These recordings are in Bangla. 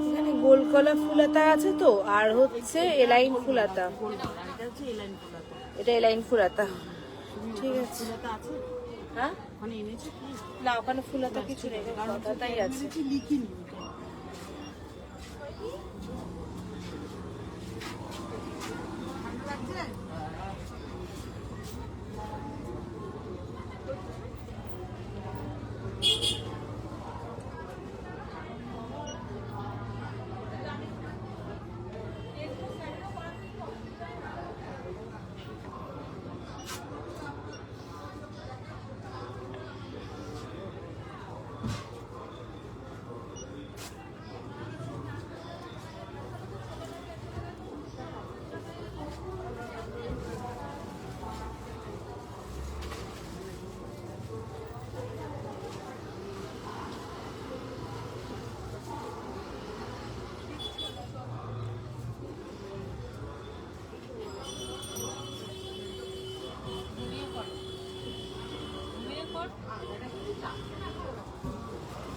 এখানে গোলকলা ফুলাতা আছে তো, আর হচ্ছে এলাইন ফুলাতা। এটা এলাইন ফুলাতা, ঠিক আছে। হ্যাঁ না, ওখানে ফুলাতা কিছু নেই, ফুলাতাই আছে।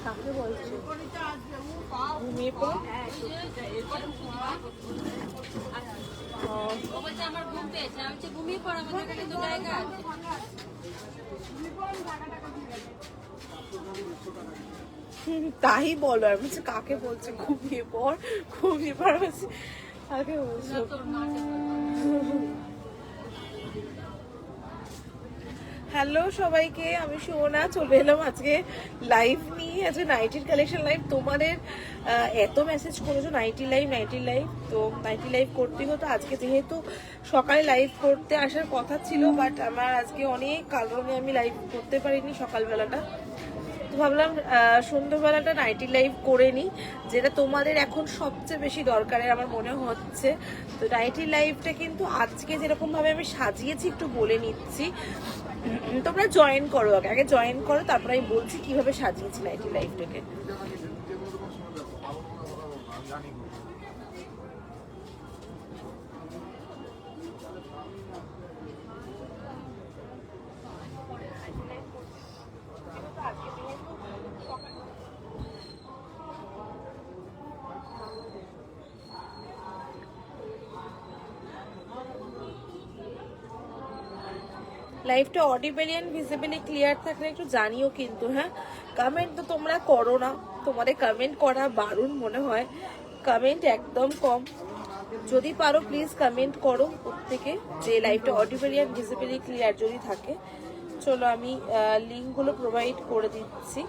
কাকে বলছো? ঘুমিয়ে পড়। আমার ঘুম পেয়েছে, আমি ঘুমিয়ে পড়, আমাদের কাছে তো জায়গা আছে। তাই বলো, আমি বলছি কাকে বলছে ঘুমিয়ে পড়, ঘুমিয়ে পড়, কাকে বলছো? হ্যালো সবাইকে, আমি সুমনা চলে এলাম আজকে লাইভ নিয়ে। আজকে নাইটির কালেকশন লাইভ। তোমাদের এত মেসেজ করেছো নাইটি লাইভ নাইটি লাইভ, তো নাইটি লাইভ করতেই হতো। আজকে যেহেতু সকালে লাইভ করতে আসার কথা ছিল, বাট আমার আজকে অনেক কারণে আমি লাইভ করতে পারিনি সকালবেলাটা। তো ভাবলাম সন্ধ্যাবেলাটা নাইটি লাইভ করে নিই, যেটা তোমাদের এখন সবচেয়ে বেশি দরকারের আমার মনে হচ্ছে। তো নাইটি লাইভটা কিন্তু আজকে যেরকমভাবে আমি সাজিয়েছি একটু বলে নিচ্ছি, তোমরা জয়েন করো, আগে জয়েন করো, তারপরে আমি বলছি কিভাবে সাজিয়েছি নাইটি লাইভটাকে। লাইভটা অডিবলি এন্ড ভিজিবলি ক্লিয়ার থাকলে একটু জানিও কিন্তু। হ্যাঁ, কমেন্ট তো তোমরা করো না, তোমাদের কমেন্ট করা বারণ মনে হয়, কমেন্ট একদম কম। যদি পারো প্লিজ কমেন্ট করো প্রত্যেকে যে লাইভটা অডিবলি এন্ড ভিজিবলি ক্লিয়ার যদি থাকে। চলো আমি লিঙ্কগুলো প্রোভাইড করে দিচ্ছি।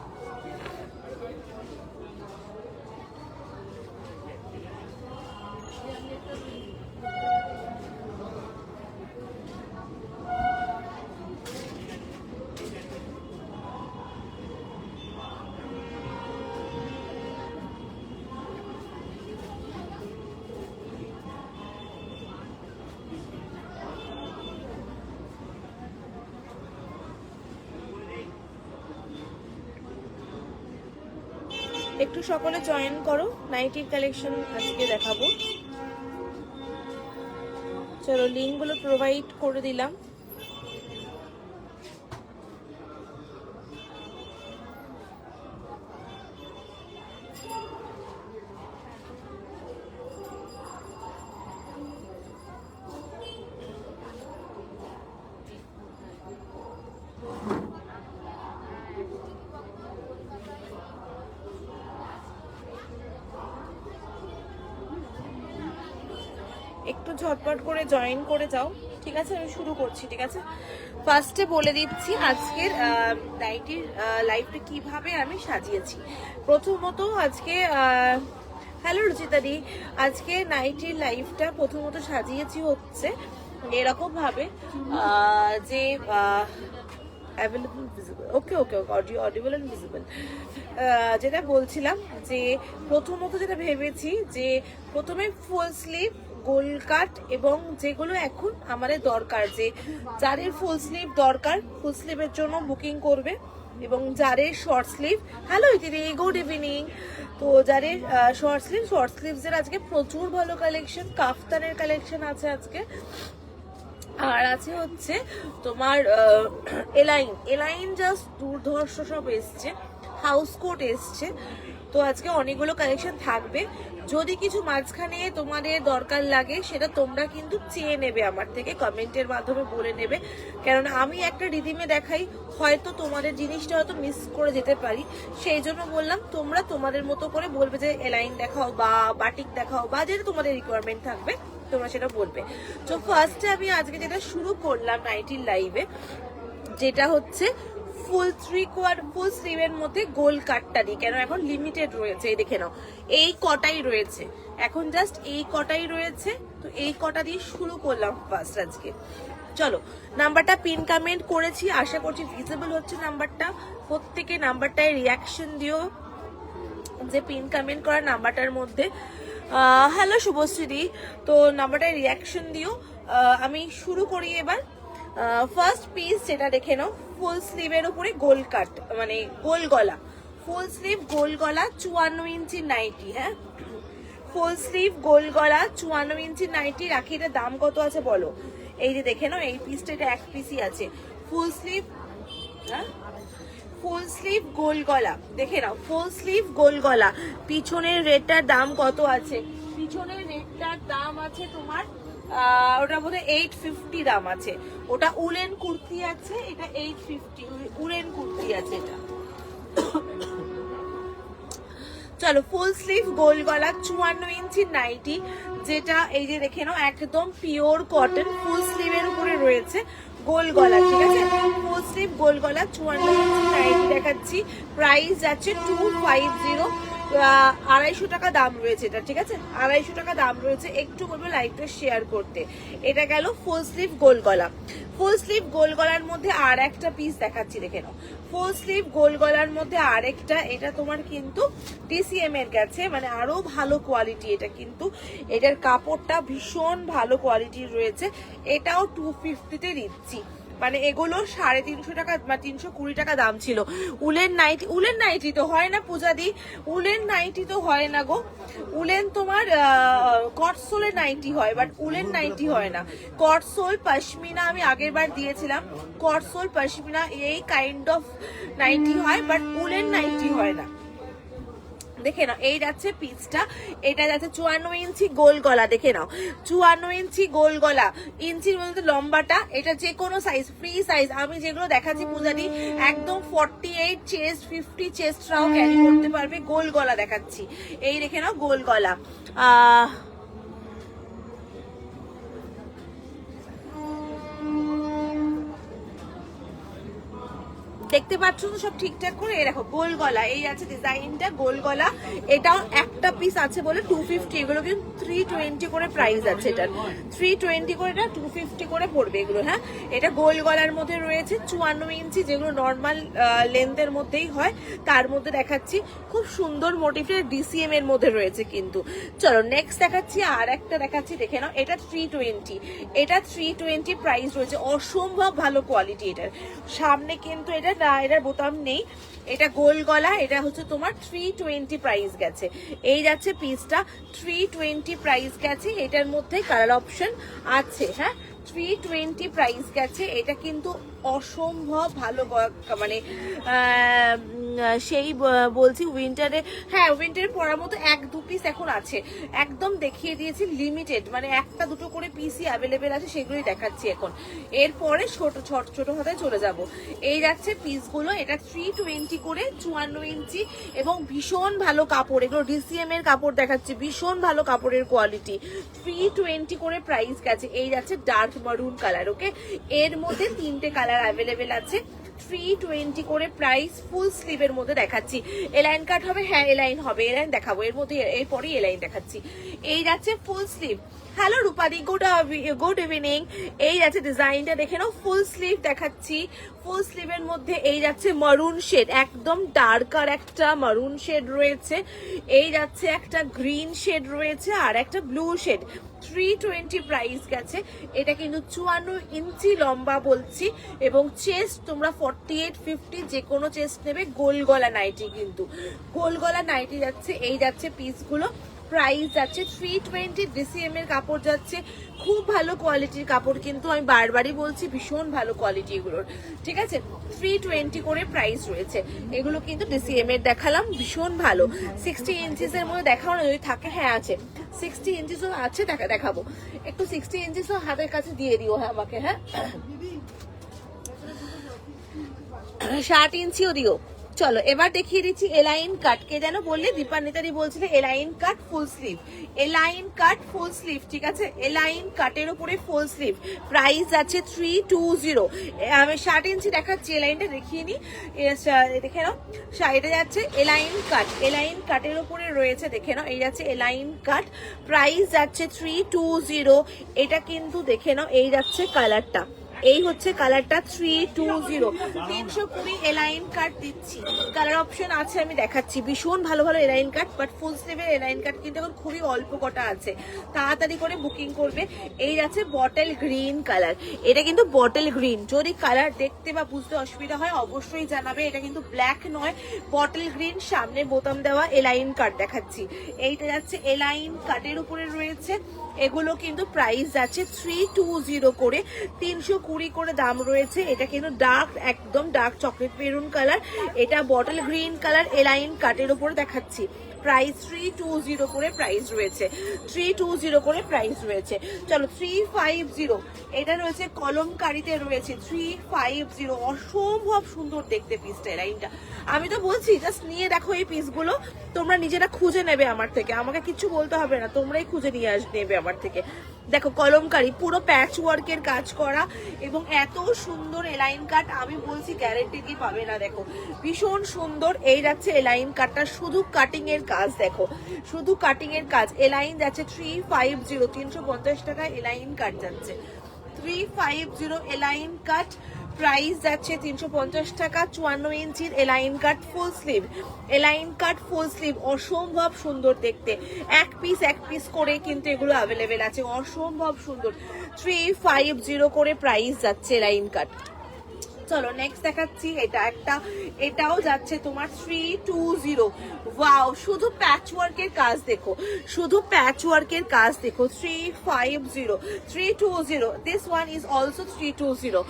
একটু সকলে জয়েন করো, নাইটির কালেকশন আজকে দেখাবো। চলো লিঙ্কগুলো প্রোভাইড করে দিলাম। একটু ঝটপট করে জয়েন করে যাও, ঠিক আছে? আমি শুরু করছি, ঠিক আছে? ফার্স্টে বলে দিচ্ছি আজকের নাইটির লাইভটা কিভাবে আমি সাজিয়েছি। প্রথমত আজকে হ্যালো রুচিতাদি, আজকে নাইটির লাইভটা প্রথমত সাজিয়েছি হচ্ছে এরকম ভাবে যে available visible, okay okay okay, audible and visible. যেটা বলছিলাম যে প্রথমত যেটা ভেবেছি যে প্রথমে ফুল স্লিভ, গোল কাট, এবং যেগুলো এখন আমাদের দরকার, যে যাদের ফুল স্লিভ দরকার ফুল স্লিভের জন্য বুকিং করবে, এবং যাদের শর্ট স্লিভ, হ্যালো দিদি গুড ইভিনিং, তো যাদের শর্ট স্লিভসের আজকে প্রচুর ভালো কালেকশন, কাফতানের কালেকশন আছে আজকে। আর আছে হচ্ছে তোমার এলাইন জাস্ট দুর্ধর্ষ সব এসছে, হাউস কোট এসছে, তো আজকে অনেকগুলো কালেকশন থাকবে। যদি কিছু মাঝখানে তোমাদের দরকার লাগে সেটা তোমরা কিন্তু চেয়ে নেবে আমার থেকে, কমেন্টের মাধ্যমে বলে নেবে, কারণ আমি একটা রিদিমে দেখাই, হয়তো তোমাদের জিনিসটা হয়তো মিস করে যেতে পারি, সেই জন্য বললাম তোমরা তোমাদের মতো করে বলবে যে এলাইন দেখাও বা বাটিক দেখাও বা যেটা তোমাদের রিকোয়ারমেন্ট থাকবে তোমরা সেটা বলবে। তো ফার্স্টে আমি আজকে যেটা শুরু করলাম নাইটির লাইভে, যেটা হচ্ছে ফুল ফুল স্লিভের মধ্যে গোল কাটটারি, কেন এখন লিমিটেড রয়েছে, এই দেখে নাও এই কটাই রয়েছে, এখন জাস্ট এই কটাই রয়েছে, তো এই কটা দিয়ে শুরু করলাম ফার্স্ট আজকে। চলো, নাম্বারটা পিন কমেন্ট করেছি, আশা করছি ভিজিবল হচ্ছে নাম্বারটা, প্রত্যেকে নাম্বারটায় রিয়াকশন দিও যে পিন কমেন্ট করা নাম্বারটার মধ্যে। হ্যালো শুভশ্রী, তো নাম্বারটায় রিয়াকশন দিও। আমি শুরু করি এবার। ফার্স্ট পিস যেটা দেখে নাও, ফুল স্লিভের উপরে গোল কাট, মানে গোল গলা, ফুল স্লিভ গোল গলা 54 ইঞ্চি নাইটি। হ্যাঁ, ফুল স্লিভ গোল গলা 54 ইঞ্চি নাইটি। রাখি, এটা দাম কত আছে বলো? এই যে দেখে নাও, এই পিসটা, এটা এক পিসই আছে, ফুল স্লিভ। হ্যাঁ, ফুল স্লিভ গোল গলা দেখে নাও, ফুল স্লিভ গোল গলা। পিছনের রেটটার দাম কত আছে? পিছনের রেটটার দাম আছে তোমার ওটা বোধহয় 850 দাম আছে। ওটা উলেন কুর্তি আছে, এটা 850 উলেন কুর্তি আছে এটা। চলো, ফুল স্লিভ গোল গলা 54 ইঞ্চি নাইটি, যেটা এই যে দেখে নাও একদম পিওর কটন, ফুল স্লিভের উপরে রয়েছে গোল গলা, ঠিক আছে? ফুল স্লিভ গোল গলা 54 ইঞ্চি নাইটি দেখাচ্ছি, প্রাইস যাচ্ছে 250, 250 টাকা দাম রয়েছে এটা, ঠিক আছে? 250 টাকা দাম রয়েছে। একটু বলবো লাইভটা শেয়ার করতে। এটা গেল ফুল স্লিভ গোল গলা। ফুল স্লিভ গোল গলার মধ্যে আর একটা পিস দেখাচ্ছি, দেখে নাও, ফুল স্লিভ গোল গলার মধ্যে আরেকটা, এটা তোমার কিন্তু DCM এর কাছে, মানে আরো ভালো কোয়ালিটি এটা, কিন্তু এটার কাপড়টা ভীষণ ভালো কোয়ালিটির রয়েছে। এটাও 250-তে দিচ্ছি, মানে এগুলো 350 টাকা বা 320 টাকা দাম ছিল। উলেন নাইটি, উলেন নাইটি তো হয় না পূজাদি, উলেন নাইটি তো হয় না গো। উলেন তোমার কটসোলের নাইটি হয়, বাট উলেন নাইটি হয় না। কটসোল পশমিনা আমি আগের বার দিয়েছিলাম, কটসোল পশমিনা এই কাইন্ড অফ নাইটি হয়, বাট উলেন নাইটি হয় না। দেখে নাও, এই যাচ্ছে পিসটা, এটা যাচ্ছে 54 ইঞ্চি গোল গলা, দেখে নাও 54 ইঞ্চি গোল গলা। ইঞ্চির মধ্যে লম্বাটা, এটা যে কোনো সাইজ, ফ্রি সাইজ, আমি যেগুলো দেখাচ্ছি পূজারি একদম 48 চেস্ট, 50 চেস্টরাও ক্যারি করতে পারবে, গোল গলা দেখাচ্ছি। এই দেখে নাও গোল গলা। দেখতে পাচ্ছ তো সব ঠিকঠাক করে? এই দেখো গোল গলা, এই আছে ডিজাইনটা গোল গলা। এটাও একটা পিস আছে বলে 250, এগুলো কিন্তু 320 করে প্রাইস আছে এটার, 320 করে, এটা 250 করে পড়বে এগুলো। হ্যাঁ, এটা গোল গলার মধ্যে রয়েছে 54 ইঞ্চি, যেগুলো নর্মাল লেন্থের মধ্যেই হয়, তার মধ্যে দেখাচ্ছি। খুব সুন্দর মোটিভের DCM এর মধ্যে রয়েছে কিন্তু। চলো নেক্সট দেখাচ্ছি, আর একটা দেখাচ্ছি, দেখে নাও, এটা 320, এটা 320 প্রাইস রয়েছে, অসম্ভব ভালো কোয়ালিটি এটার। সামনে কিন্তু এটা না, এটার বোতাম নেই, এটা গোল গলা, এটা হচ্ছে তোমার 320 প্রাইস গেছে। এই যাচ্ছে পিসটা, 320 প্রাইস গেছে, এটার মধ্যে কালার অপশন আছে। হ্যাঁ, 320 প্রাইস গেছে। এটা কিন্তু অসম্ভব ভালো, মানে সেই বলছি উইন্টারে, হ্যাঁ উইন্টারে পরার মতো 1-2 পিস এখন আছে, একদম দেখিয়ে দিয়েছি লিমিটেড, মানে 1-2 করে পিসই অ্যাভেলেবেল আছে, সেগুলোই দেখাচ্ছি এখন। এরপরে ছোট হাতায় চলে যাব। এই যাচ্ছে পিসগুলো, এটা 320 করে 54 ইঞ্চি, এবং ভীষণ ভালো কাপড়, এগুলো DCM এর কাপড় দেখাচ্ছি, ভীষণ ভালো কাপড়ের কোয়ালিটি। 320 করে প্রাইস গেছে। এই যাচ্ছে ডার্ক মারুন কালার, ওকে, এর মধ্যে 3টে কালার অ্যাভেলেবেল আছে। 320 করে প্রাইস, ফুল স্লিভের মধ্যে দেখাচ্ছি। এলাইন কাট হবে, হ্যাঁ এলাইন হবে, এলাইন দেখাবো এর মধ্যে, এরপরই এলাইন দেখাচ্ছি। এই যাচ্ছে ফুল স্লিভ। হ্যালো রূপাদি, গুড ইভিনিং। এই যাচ্ছে ডিজাইনটা, দেখে নাও, ফুল স্লিভ দেখাচ্ছি। ফুল স্লিভের মধ্যে এই যাচ্ছে মারুন শেড, একদম ডার্কার একটা মারুন শেড রয়েছে, এই যাচ্ছে একটা গ্রিন শেড রয়েছে, আর একটা ব্লু শেড। 320 প্রাইস গেছে। এটা কিন্তু 54 ইঞ্চি লম্বা বলছি, এবং চেস্ট তোমরা 48-50 যে কোনো চেস্ট নেবে। গোল গলা নাইটি, কিন্তু গোল গলা নাইটি যাচ্ছে। এই যাচ্ছে পিসগুলো, প্রাইস যাচ্ছে 320। ডিসিএম এর কাপড় যাচ্ছে, খুব ভালো কোয়ালিটির কাপড়, কিন্তু আমি বারবারই বলছি ভীষণ ভালো কোয়ালিটি এগুলোর, ঠিক আছে। 320 করে প্রাইস রয়েছে। এগুলো কিন্তু ডিসিএম এর দেখালাম, ভীষণ ভালো। 60 ইঞ্চিসের মধ্যে দেখাও না যদি থাকে, হ্যাঁ আছে 60 ইঞ্চিসও আছে, দেখাবো একটু। 60 ইঞ্চিসও হাতের কাছে দিয়ে দিও হ্যাঁ আমাকে, হ্যাঁ 60 ইঞ্চিও দিও। চলো এবার দেখিয়ে দিচ্ছি এলাইন কাট। কে যেন বললে, দীপান্বিতারি বলছিল এলাইন কাট ফুল স্লিভ, এলাইন কাট ফুল স্লিভ, ঠিক আছে। এলাইন কাটের উপরে ফুল স্লিভ, প্রাইস আছে 320। আমি 60 ইঞ্চি দেখাচ্ছি, এলাইনটা দেখিয়ে নি, দেখে নাও। এটা যাচ্ছে এলাইন কাট, এলাইন কাটের উপরে রয়েছে, দেখে নাও। এই যাচ্ছে এলাইন কাট, প্রাইস যাচ্ছে 320। এটা কিন্তু দেখে নাও, এই যাচ্ছে কালারটা, এই হচ্ছে কালারটা 320। 320 এলাইন কাট দিচ্ছি, কালার অপশন আছে আমি দেখাচ্ছি। ভীষণ ভালো ভালো এলাইন কাট, বাট ফুল স্লিভের এলাইন কাট কিন্তু এখন খুবই অল্প কটা আছে, তাড়াতাড়ি করে বুকিং করবে। এই আছে বটল গ্রিন কালার, এটা কিন্তু বটল গ্রিন। যদি কালার দেখতে বা বুঝতে অসুবিধা হয় অবশ্যই জানাবে। এটা কিন্তু ব্ল্যাক নয়, বটল গ্রিন, সামনে বোতাম দেওয়া এলাইন কাট দেখাচ্ছি। এইটা যাচ্ছে এলাইন কাটের উপরে রয়েছে। এগুলো কিন্তু প্রাইস যাচ্ছে 320 করে, 320 করে দাম রয়েছে। এটা কিন্তু ডার্ক, একদম ডার্ক চকলেট মেরুন কালার, এটা বটল গ্রিন কালার, এলাইন কাটের উপরে দেখাচ্ছি। প্রাইস 320 করে প্রাইস রয়েছে, 320 করে প্রাইস রয়েছে। চলো 350, এটা রয়েছে কলমকারিতে রয়েছে 350। অসম্ভব সুন্দর দেখতে পিসটা, লাইনটা আমি তো বলছি জাস্ট নিয়ে দেখো এই পিসগুলো, তোমরা নিজেরা খুঁজে নেবে আমার থেকে, আমাকে কিছু বলতে হবে না, তোমরাই খুঁজে নিয়ে নেবে আমার থেকে। দেখো কলমকারি, পুরো প্যাচ ওয়ার্কের কাজ করা এবং এত সুন্দর এলাইন কাট, আমি বলছি গ্যারেন্টি দিয়ে পাবে না। দেখো ভীষণ সুন্দর। এই যাচ্ছে এলাইন কাটটা, শুধু কাটিং এর কাজ, দেখো শুধু কাটিং এর কাজ। এলাইন যাচ্ছে 350, 350 টাকায় এলাইন কাট যাচ্ছে। 350 এলাইন কাট, প্রাইস যাচ্ছে 350 টাকা। 54 ইঞ্চির এলাইন কাট ফুল স্লিভ, এলাইন কাট ফুল স্লিভ, অসম্ভব সুন্দর দেখতে। এক পিস করে কিন্তু এগুলো অ্যাভেলেবেল আছে, অসম্ভব সুন্দর। 350 করে প্রাইস যাচ্ছে এলাইন কাট। চলো নেক্সট দেখাচ্ছি, এটা একটা, এটাও যাচ্ছে তোমার 320। ওয়াও, শুধু প্যাচ ওয়ার্কের কাজ দেখো, শুধু প্যাচ ওয়ার্কের কাজ দেখো। 350, 320, this one is also 320।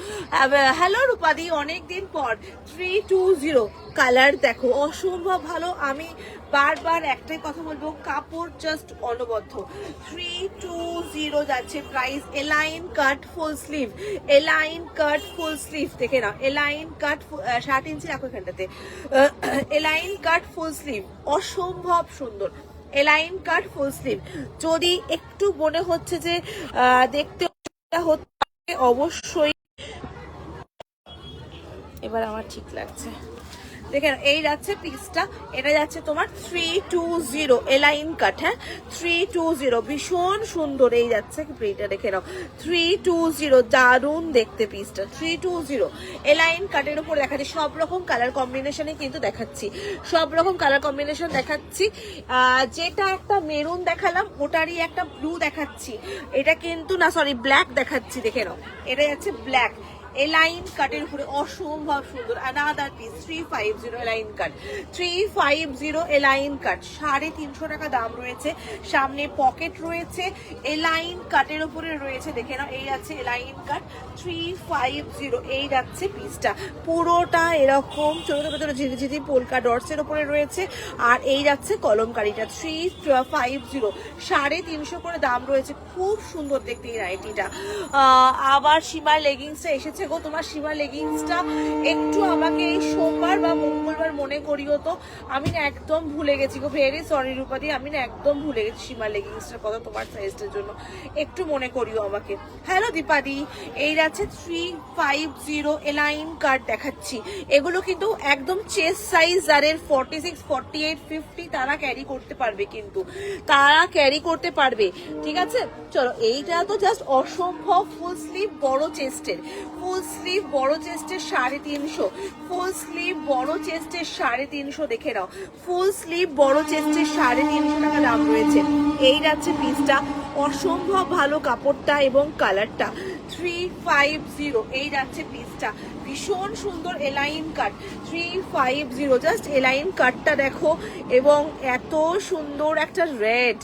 Hello রূপাদি, অনেকদিন পর। 320 কালার দেখো, অসম্ভব ভালো। আমি বারবার একটাই কথা বলবো, কাপড় জাস্ট অনবদ্য। 320 যাচ্ছে প্রাইস। এলাইন কাট ফুল স্লিভ, এলাইন কাট ফুল স্লিভ, দেখে না এলাইন কাট 60 ইঞ্চি রাখো এখানটাতে। এলাইন কাট ফুল স্লিভ, অসম্ভব সুন্দর এলাইন কাট ফুল স্লিভ। যদি একটু মনে হচ্ছে যে দেখতে হচ্ছে, অবশ্যই এবার আমার ঠিক লাগছে, দেখেন এই যাচ্ছে পিসটা, এটা যাচ্ছে তোমার 320 এলাইন কাট, হ্যাঁ 320, ভীষণ সুন্দর। এই যাচ্ছে এটা দেখে নাও, 320, দারুণ দেখতে পিসটা। 320 এলাইন কাটের উপর দেখাচ্ছি, সব রকম কালার কম্বিনেশনে কিন্তু দেখাচ্ছি, সব রকম কালার কম্বিনেশন দেখাচ্ছি। যেটা একটা মেরুন দেখালাম ওটারই একটা ব্লু দেখাচ্ছি, এটা কিন্তু না, সরি ব্ল্যাক দেখাচ্ছি, দেখে নাও এটা যাচ্ছে ব্ল্যাক এলাইন কাটের উপরে, অসম্ভব সুন্দর। অ্যানাদার পিস 350 এলাইন কাট, 350 এলাইন কাট, 350 টাকা দাম রয়েছে। সামনে পকেট রয়েছে, এলাইন কাটের উপরে রয়েছে, দেখে নাও এই আছে এলাইন কাট 350। এই যাচ্ছে পিসটা, পুরোটা এরকম ছোট ছোট ঝিরিঝিরি পোলকা ডটস এর উপরে রয়েছে। আর এই যাচ্ছে কলমকারিটা 350, 350 করে দাম রয়েছে। খুব সুন্দর দেখতে এই নাইটিটা। আবার সীমার লেগিংসটা এসেছে গো, তোমার সীমা লেগিংসটা একটু আমাকে সোমবার বা মঙ্গলবার মনে করিও তো, আমি না একদম ভুলে গেছি গো, ভেরি সরি রূপাদি, আমি না একদম ভুলে গেছি সীমা লেগিংসটার কথা, তোমার সাইজটার জন্য একটু মনে করিও আমাকে। হ্যালো দীপাদি, এই যাচ্ছে 350 এলাইন কাট দেখাচ্ছি। এগুলো কিন্তু একদম চেস্ট সাইজ যাদের 46, 48, 50 তারা ক্যারি করতে পারবে, কিন্তু তারা ক্যারি করতে পারবে, ঠিক আছে। চলো এইটা তো জাস্ট অসম্ভব। ফুল স্লিভ বড় চেস্টের, ফুল স্লিভ বড় চেস্টের 350, ফুল স্লিভ বড় চেস্টের 350, দেখে নাও ফুল স্লিভ বড় চেস্টের 350 টাকা দাম রয়েছে। এই যাচ্ছে পিসটা, অসম্ভব ভালো কাপড়টা এবং কালারটা। 350 এই যাচ্ছে পিসটা, ভীষণ সুন্দর এলাইন কাট 350, জাস্ট এলাইন কাটটা দেখো, এবং এত সুন্দর একটা red,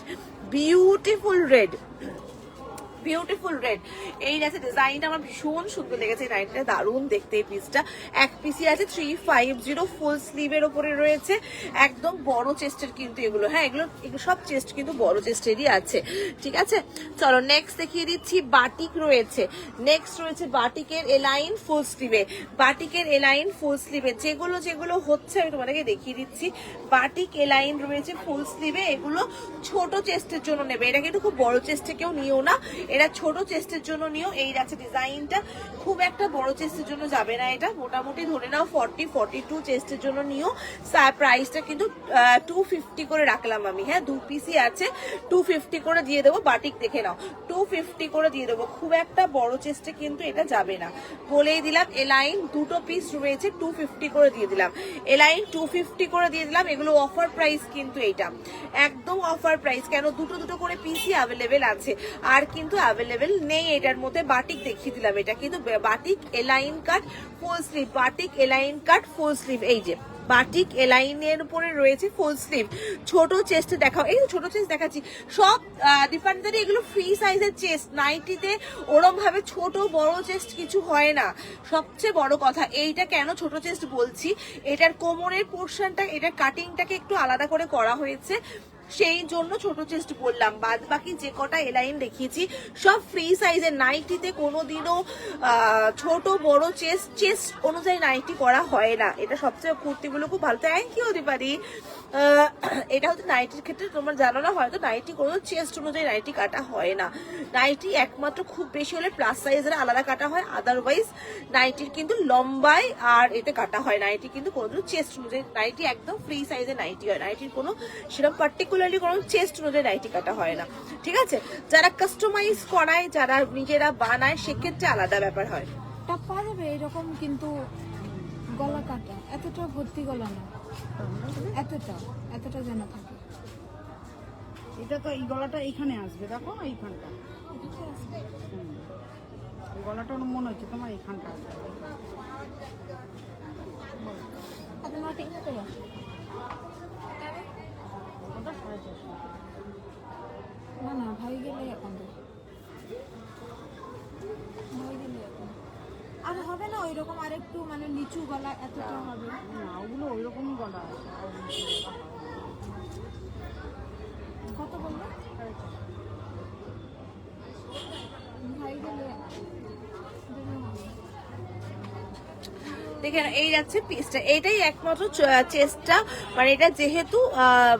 beautiful red, beautiful red. এই আছে ডিজাইনটা, আমার ভীষণ সুন্দর লেগেছে, নাইটটা দারুণ দেখতে। এই পিসটা এক পিসি আছে 350, ফুল স্লিভের ওপরে রয়েছে, একদম বড় চেস্টের কিন্তু এগুলো, হ্যাঁ এগুলো সব চেস্ট কিন্তু বড় চেস্টেরই আছে, ঠিক আছে। চলো নেক্সট দেখিয়ে দিচ্ছি, বাটিক রয়েছে, নেক্সট রয়েছে বাটিকের এলাইন ফুল স্লিভে, বাটিকের এলাইন ফুল স্লিভে যেগুলো যেগুলো হচ্ছে আমি তোমাদেরকে দেখিয়ে দিচ্ছি। বাটিক এলাইন রয়েছে ফুল স্লিভে, এগুলো ছোট চেস্টের জন্য নেবে, এটা কিন্তু খুব বড় চেস্টে কেউ নিও না, এটা ছোট চেস্টের জন্য নিও। এই আছে ডিজাইনটা, খুব একটা বড় চেস্টের জন্য যাবে না, এটা মোটামুটি ধরে নাও 40-42 চেস্টের জন্য নিও। প্রাইসটা কিন্তু 250 করে রাখলাম আমি, হ্যাঁ 2 পিসই আছে, 250 করে দিয়ে দেবো, বাটিক দেখে নাও 250 করে দিয়ে দেবো, খুব একটা বড় চেস্টে কিন্তু এটা যাবে না, বলেই দিলাম। এলাইন দুটো পিস রয়েছে, 250 করে দিয়ে দিলাম, এলাইন 250 করে দিয়ে দিলাম। এগুলো অফার প্রাইস কিন্তু, এইটা একদম অফার প্রাইস, কেন দুটো দুটো করে পিসই অ্যাভেলেবেল আছে, আর কিন্তু অ্যাভেলেবেল নেই এটার মধ্যে। বাটিক দেখিয়ে দিলাম, এটা কিন্তু বাটিক এলাইন কাট ফুল স্লিভ, বাটিক এলাইন কাট ফুল স্লিভ, এই যে বাটিক এলাইনের উপরে রয়েছে ফুল স্লিভ, ছোট চেস্টে দেখাও, এই ছোট চেস্ট দেখাচ্ছি সব ডিফারেন্ট, এগুলো ফ্রি সাইজের চেস্ট, নাইটিতে ওরম ভাবে ছোট বড় চেস্ট কিছু হয় না। সবচেয়ে বড় কথা, এইটা কেন ছোট চেস্ট বলছি, এটার কোমরের পোর্শনটা, এটার কাটিংটাকে একটু আলাদা করে করা হয়েছে, সেই জন্য ছোট চেস্ট বললাম। বাদ বাকি যে কটা এলাইন দেখিয়েছি সব ফ্রি সাইজের, নাইটিতে কোনোদিনও ছোট বড় চেস্ট অনুযায়ী নাইটি করা হয় না, এটা সবচেয়ে কুর্তিগুলো খুব ভালো। থ্যাংক ইউ দিপারি। এটা হচ্ছে নাইটির ক্ষেত্রে তোমার জানো না হয়তো, নাইটি কোনো চেস্ট অনুযায়ী নাইটি কাটা হয় না, নাইটি একমাত্র খুব বেশি হলে প্লাস সাইজের আলাদা কাটা হয়, আদারওয়াইজ নাইটির কিন্তু লম্বায় আর এতে কাটা হয়, নাইটি কিন্তু কোনোদিনও চেস্ট অনুযায়ী, নাইটি একদম ফ্রি সাইজের নাইটি হয়, নাইটির কোনো সেরকম পার্টিকুলারলি কোনো চেস্ট অনুযায়ী নাইটি কাটা হয় না, ঠিক আছে। যারা কাস্টমাইজ করায়, যারা নিজেরা বানায়, সেক্ষেত্রে আলাদা ব্যাপার হয়। টা পাওয়া যাবে এরকম, কিন্তু গলা কাটা, এতটা ভর্তি গলা না, এতটা যেন থাকে। এটা তো এই গলাটা এইখানে আসবে, দেখো এইখানটা, এই গলাটা আমার মনে হচ্ছে তোমার এইখানটা আসবে। আপনার ঠিক আছে, ওটা 450। না না ভাই গেলে এখন ভাই গেলে এখন আর হবে না ওই রকম, আর একটু মানে নিচু গলা এতটা হবে না ওগুলো ওই রকমই গলা আছে, আর কত বললো ভাই গেলে দেখেন এই যাচ্ছে পিসটা, এইটাই একমাত্র চেস্টটা, মানে এটা যেহেতু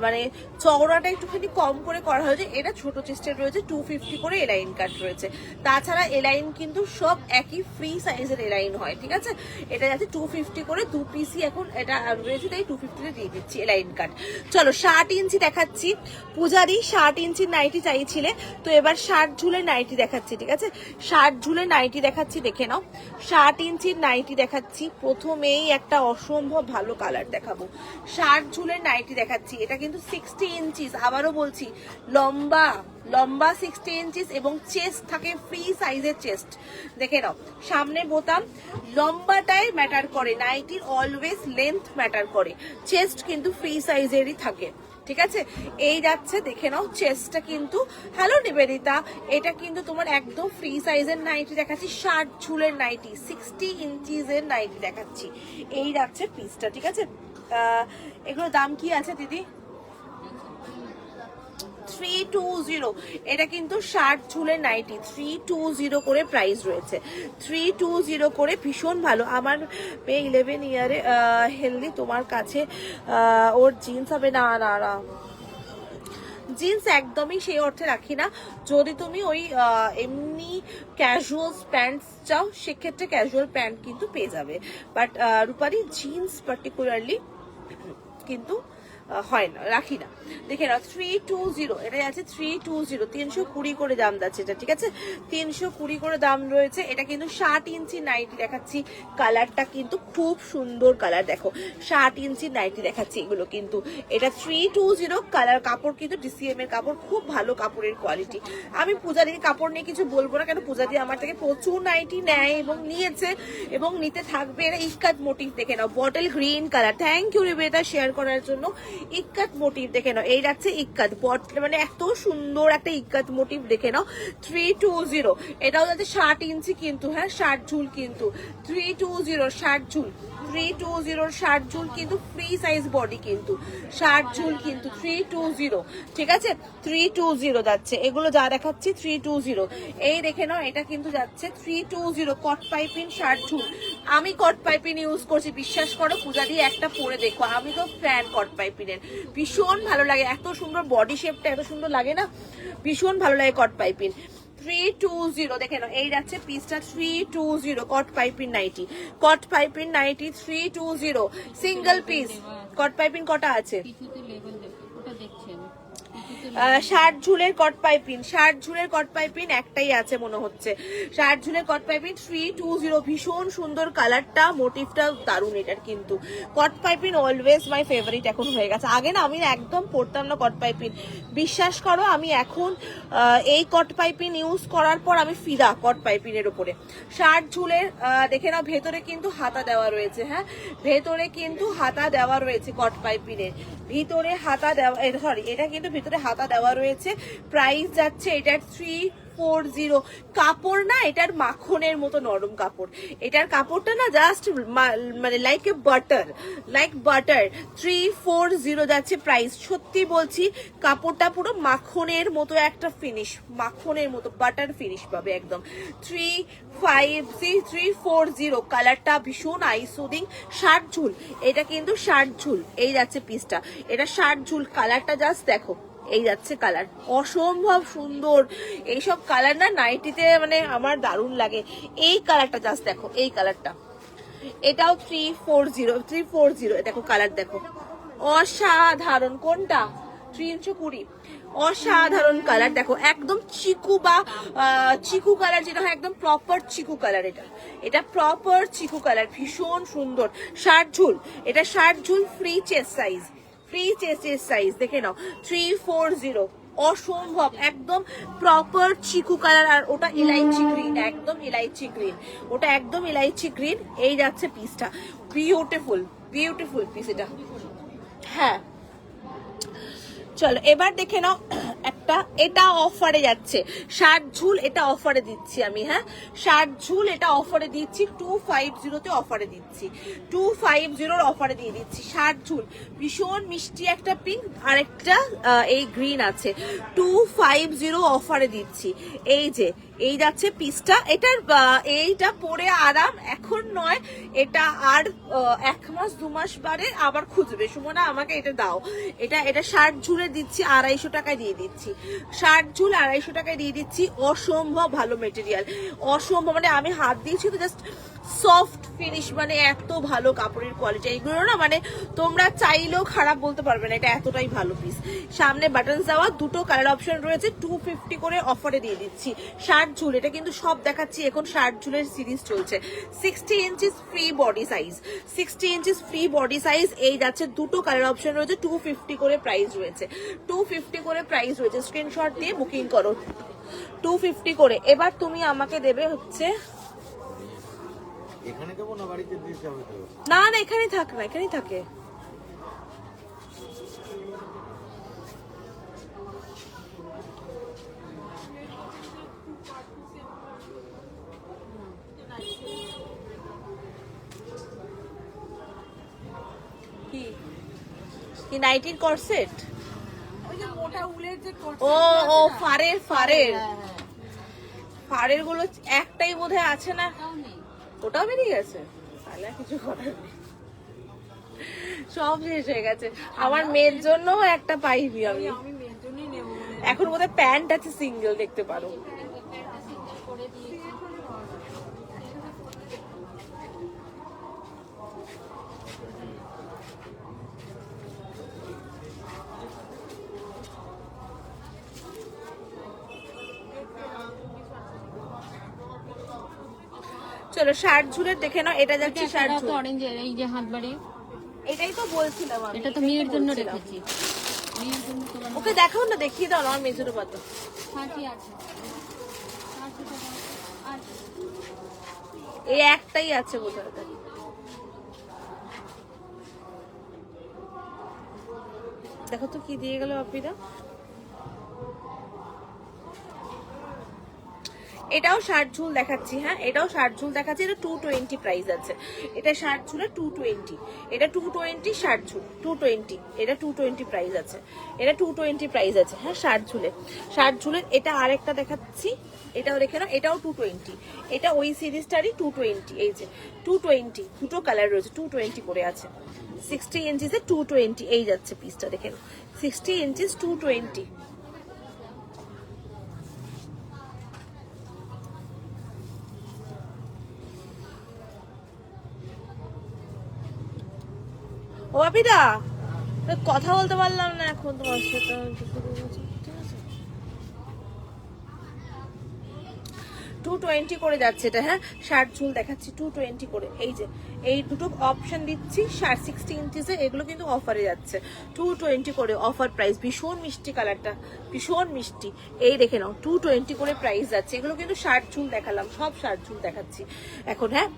মানে চওড়াটা একটুখানি কম করে করা হয়েছে, এটা ছোট চেস্টের রয়েছে, 250 করে এলাইন কাট রয়েছে। তাছাড়া এলাইন কিন্তু সব একই ফ্রি সাইজের এলাইন হয়, ঠিক আছে। এটা যাচ্ছে 250 করে, 2 পিসই এখন এটা রয়েছে, তাই 250 দিয়ে দিচ্ছি এলাইন কাট। চলো 60 ইঞ্চি দেখাচ্ছি, পূজারি 60 ইঞ্চির নাইটি চাইছিলে, তো এবার 60 ঝুলের নাইটি দেখাচ্ছি, ঠিক আছে। 60 ঝুলের নাইটি দেখাচ্ছি, দেখে নাও 60 ইঞ্চির নাইটি দেখাচ্ছি। প্রথমেই একটা অসম্ভব ভালো কালার দেখাবো, 60 ঝুলের নাইটি দেখাচ্ছি, এটা কিন্তু 60 ইঞ্চিস, আবারও বলছি লম্বা লম্বা 60 ইঞ্চিস, এবং চেস্ট থাকে ফ্রি সাইজের চেস্ট, দেখে নাও সামনে বোতাম, লম্বাটাই ম্যাটার করে, নাইটির অলওয়েজ লেন্থ ম্যাটার করে, চেস্ট কিন্তু ফ্রি সাইজেরই থাকে, ঠিক আছে। এই যাচ্ছে দেখে নাও চেস্টটা কিন্তু, হ্যালো নিবেদিতা, এটা কিন্তু তোমার একদম ফ্রি সাইজের নাইটি দেখাচ্ছি, 60 ঝুলের নাইটি, 60 ইঞ্চিসের নাইটি দেখাচ্ছি, এই যাচ্ছে পিসটা, ঠিক আছে। এগুলো দাম কি আছে দিদি? 320, এটা কিন্তু 60 ঝুলের নাইটি, 320 করে প্রাইস রয়েছে, 320 করে, ভীষণ ভালো। আমার মেয়ে 11 ইয়ারে হেলদি, তোমার কাছে ওর জিন্স হবে? না না না, জিন্স একদমই সেই অর্থে রাখি না, যদি তুমি ওই এমনি ক্যাজুয়াল প্যান্টস চাও, সেক্ষেত্রে ক্যাজুয়াল প্যান্ট কিন্তু পেয়ে যাবে, বাট রূপারি জিন্স পার্টিকুলারলি কিন্তু হয় না, রাখি না। দেখে নাও 320, এটা আছে 320, 320 করে দাম যাচ্ছে এটা, ঠিক আছে? 320 করে দাম রয়েছে। এটা কিন্তু 60 ইঞ্চি নাইটি দেখাচ্ছি, কালারটা কিন্তু খুব সুন্দর কালার, দেখো 60 ইঞ্চি নাইটি দেখাচ্ছি এগুলো কিন্তু। এটা 320 কালার, কাপড় কিন্তু ডিসিএম এর কাপড়, খুব ভালো কাপড়ের কোয়ালিটি। আমি পূজাদিকে কাপড় নিয়ে কিছু বলবো না, কেন পূজাদি আমার থেকে প্রচুর নাইটি নেয় এবং নিয়েছে এবং নিতে থাকবে। এটা ইক্কাত মোটিভ দেখে নাও, bottle green colour. Thank you রিবেতা শেয়ার করার জন্য। ইক্কাত মোটিভ দেখে নাও, এই যাচ্ছে ইক্কাত বটল, মানে এত সুন্দর একটা ইক্কাত মোটিভ দেখে নাও। 320, এটাও যাচ্ছে 60 ইঞ্চি কিন্তু, হ্যাঁ 60 ঝুল কিন্তু। 320 60 ঝুল, 320 60 ঝুল কিন্তু, ফ্রি সাইজ বডি কিন্তু, 60 ঝুল কিন্তু 320, ঠিক আছে? 320 যাচ্ছে এগুলো যা দেখাচ্ছি 320। এই দেখে নাও, এটা কিন্তু যাচ্ছে 320 কট পাইপিং 60 ঝুল। আমি কট পাইপিং ইউজ করছি, বিশ্বাস করো পূজা দিয়ে একটা পরে দেখো, আমি তো ফ্যান কট পাইপিনের, ভীষণ ভালো লাগে, এত সুন্দর বডি শেপটা এত সুন্দর লাগে না, ভীষণ ভালো লাগে কট পাইপিং। 320 দেখে নাও, এই যাচ্ছে পিসটা 320 cot piping nightie, cot piping nightie 320 single piece. Cot piping কটা আছে? কিছুতে লেভেল দেখো, ওটা দেখছেন 60 ঝুলের কট পাইপিং, 60 ঝুলের কট পাইপিং একটাই আছে মনে হচ্ছে। 60 ঝুলের কট পাইপিং 320, ভীষণ সুন্দর কালারটা, মোটিভটা দারুণ এটার কিন্তু। কট পাইপিং অলওয়েজ মাই ফেভারিট এখন হয়ে গেছে। আগে না আমি একদম পরতাম না কট পাইপিং, বিশ্বাস করো আমি এখন এই কট পাইপিং ইউজ করার পর আমি ফিদা কট পাইপিং এর উপরে। 60 ঝুলের দেখে নাও, ভেতরে কিন্তু হাতা দেওয়া রয়েছে, হ্যাঁ ভেতরে কিন্তু হাতা দেওয়া রয়েছে কট পাইপিং এর ভিতরে হাতা দেওয়া, সরি এটা কিন্তু ভিতরে হাতা দেওয়া রয়েছে। প্রাইস যাচ্ছে এটার 340। কাপড় না এটার মাখনের মতো নরম কাপড়, এটার কাপড়টা না জাস্ট মানে like a butter, like butter. 340 যাচ্ছে প্রাইস। সত্যি বলছি কাপড়টা পুরো মাখনের মতো একটা ফিনিশ, মাখনের মতো বাটার ফিনিশ পাবে একদম। 340 কালারটা ভীষণ আইসুদিং। 60 ঝুল, এটা কিন্তু 60 ঝুল, এই যাচ্ছে পিসটা, এটা 60 ঝুল। কালারটা জাস্ট দেখো, এই যাচ্ছে কালার, অসম্ভব সুন্দর। এইসব কালার না নাইটিতে মানে আমার দারুণ লাগে। এই কালারটা জাস্ট দেখো, এই কালারটা, এটাও 340 দেখো কালার দেখো, অসাধারণ। কোনটা? 320, অসাধারণ কালার দেখো, একদম চিকু বা চিকু কালার যেটা হয়, একদম প্রপার চিকু কালার। এটা প্রপার চিকু কালার, ভীষণ সুন্দর। 60 ঝুল, এটা 60 ঝুল, ফ্রি চেস্ট সাইজ, ফ্রি চেস্টের সাইজ দেখে নাও। 340, অসম্ভব একদম প্রপার চিকু কালার। আর ওটা ইলাইচি গ্রিন, একদম ইলাইচি গ্রিন, ওটা একদম ইলাইচি গ্রিন। এই যাচ্ছে পিসটা, বিউটিফুল বিউটিফুল পিস এটা, হ্যাঁ। চলো এবার দেখে নাও একটা, এটা অফারে যাচ্ছে 60 ঝুল, এটা অফারে দিচ্ছি আমি, হ্যাঁ 60 ঝুল এটা অফারে দিচ্ছি, 250 তে অফারে দিচ্ছি, 250 অফারে দিয়ে দিচ্ছি। 60 ঝুল, ভীষণ মিষ্টি একটা পিঙ্ক আর একটা এই গ্রিন আছে, 250 অফারে দিচ্ছি। এই যে এই যাচ্ছে পিসটা, এটার এইটা পরে আরাম এখন নয়, এটা আর 1 মাস 2 মাস বারে আবার খুঁজবে সুমনা আমাকে এটা দাও। এটা 60 ঝুলে দিচ্ছি, 250 টাকায় দিয়ে দিচ্ছি। 60 ঝুল 250 টাকায় দিয়ে দিচ্ছি। অসম্ভব ভালো মেটেরিয়াল, অসম্ভব, মানে আমি হাত দিয়েছি তো জাস্ট সফট ফিনিশ, মানে এত ভালো কাপড়ের কোয়ালিটি। এইগুলো না মানে তোমরা চাইলেও খারাপ বলতে পারবে না, এটা এতটাই ভালো পিস। সামনে বাটন দেওয়া, দুটো কালার অপশন রয়েছে, 250 করে অফারে দিয়ে দিচ্ছি। 60 ঝুল, এটা কিন্তু সব দেখাচ্ছি এখন 60 ঝুলের সিরিজ চলছে। 60 inches free body size, 60 inches free body size. এই যাচ্ছে, দুটো কালার অপশন রয়েছে, 250 করে প্রাইস রয়েছে, 250 করে প্রাইস রয়েছে। স্ক্রিনশট দিয়ে বুকিং করো, 250 করে। এবার তুমি আমাকে দেবে হচ্ছে, এখানে দেবো না বাড়িতে দিয়ে যাবে তো? না না এখানেই থাক, না এখানেই থাকে। কি কি নাইটির কর্সেট? ওই যে মোটা উলের যে ও ও ফারের ফারের গুলো একটাই বোধহয় আছে না, তাও নেই। ওটাও বেরিয়ে গেছে, তাহলে আর কিছু করার নেই, সব শেষ হয়ে গেছে। আমার মেয়ের জন্য একটা পাইনি আমি, আমি মেয়ের জন্যই নেবো। এখন বোধহয় প্যান্ট আছে সিঙ্গেল, দেখতে পারো। করে দিয়েছি। চলো শার্ট ঝুলের দেখে নাও, এটা যাচ্ছে শার্ট ঝুল। অরেঞ্জ এই যে হাত বাড়ি, এটাই তো বলছিলাম আমি, এটা তো এটাই মেয়ের জন্য বলছিলাম। রেখেছি। মেয়ের জন্য তোমার ওকে দেখাও না, দেখিয়ে দাও না আমার মেজুর পাতো। 30 আছে। 30 টাকা আর এই একটাই আছে বোধহয়। দেখো তো কি দিয়ে গেল বাপিরা। এটাও শার্ট ঝুল দেখাচ্ছি, হ্যাঁ এটাও শার্ট ঝুল দেখাচ্ছি, এটা 220 প্রাইস আছে। এটা শার্ট ঝুলে 220, এটা 220 শার্ট ঝুল 220, এটা 220 প্রাইস আছে, এটা 220 প্রাইস আছে, হ্যাঁ শার্ট ঝুলে। শার্ট ঝুলের এটা আরেকটা দেখাচ্ছি, এটাও দেখে নাও, এটাও 220, এটা ওই সিরিজটারই 220, এই যে 220 দুটো কালার রয়েছে, 220 করে আছে। 60 ইঞ্চিসে 220 এই যাচ্ছে পিসটা, দেখে নাও 60 ইঞ্চিস 220। ও বাপিদা, কথা বলতে পারলাম না এখন তোমার সাথে, ঠিক আছে 220 করে যাচ্ছে এটা, হ্যাঁ শার্ট ঝুল দেখাচ্ছি 220 করে। এই যে এই দুটো অপশন দিচ্ছি, শার্ট 60 ইঞ্চিসে, এগুলো কিন্তু অফারে যাচ্ছে 220 করে অফার প্রাইস। ভীষণ মিষ্টি কালারটা, ভীষণ মিষ্টি। এই দেখে নাও 220 করে প্রাইস যাচ্ছে। এগুলো কিন্তু শার্ট ঝুল দেখালাম, সব শার্ট ঝুল দেখাচ্ছি এখন, হ্যাঁ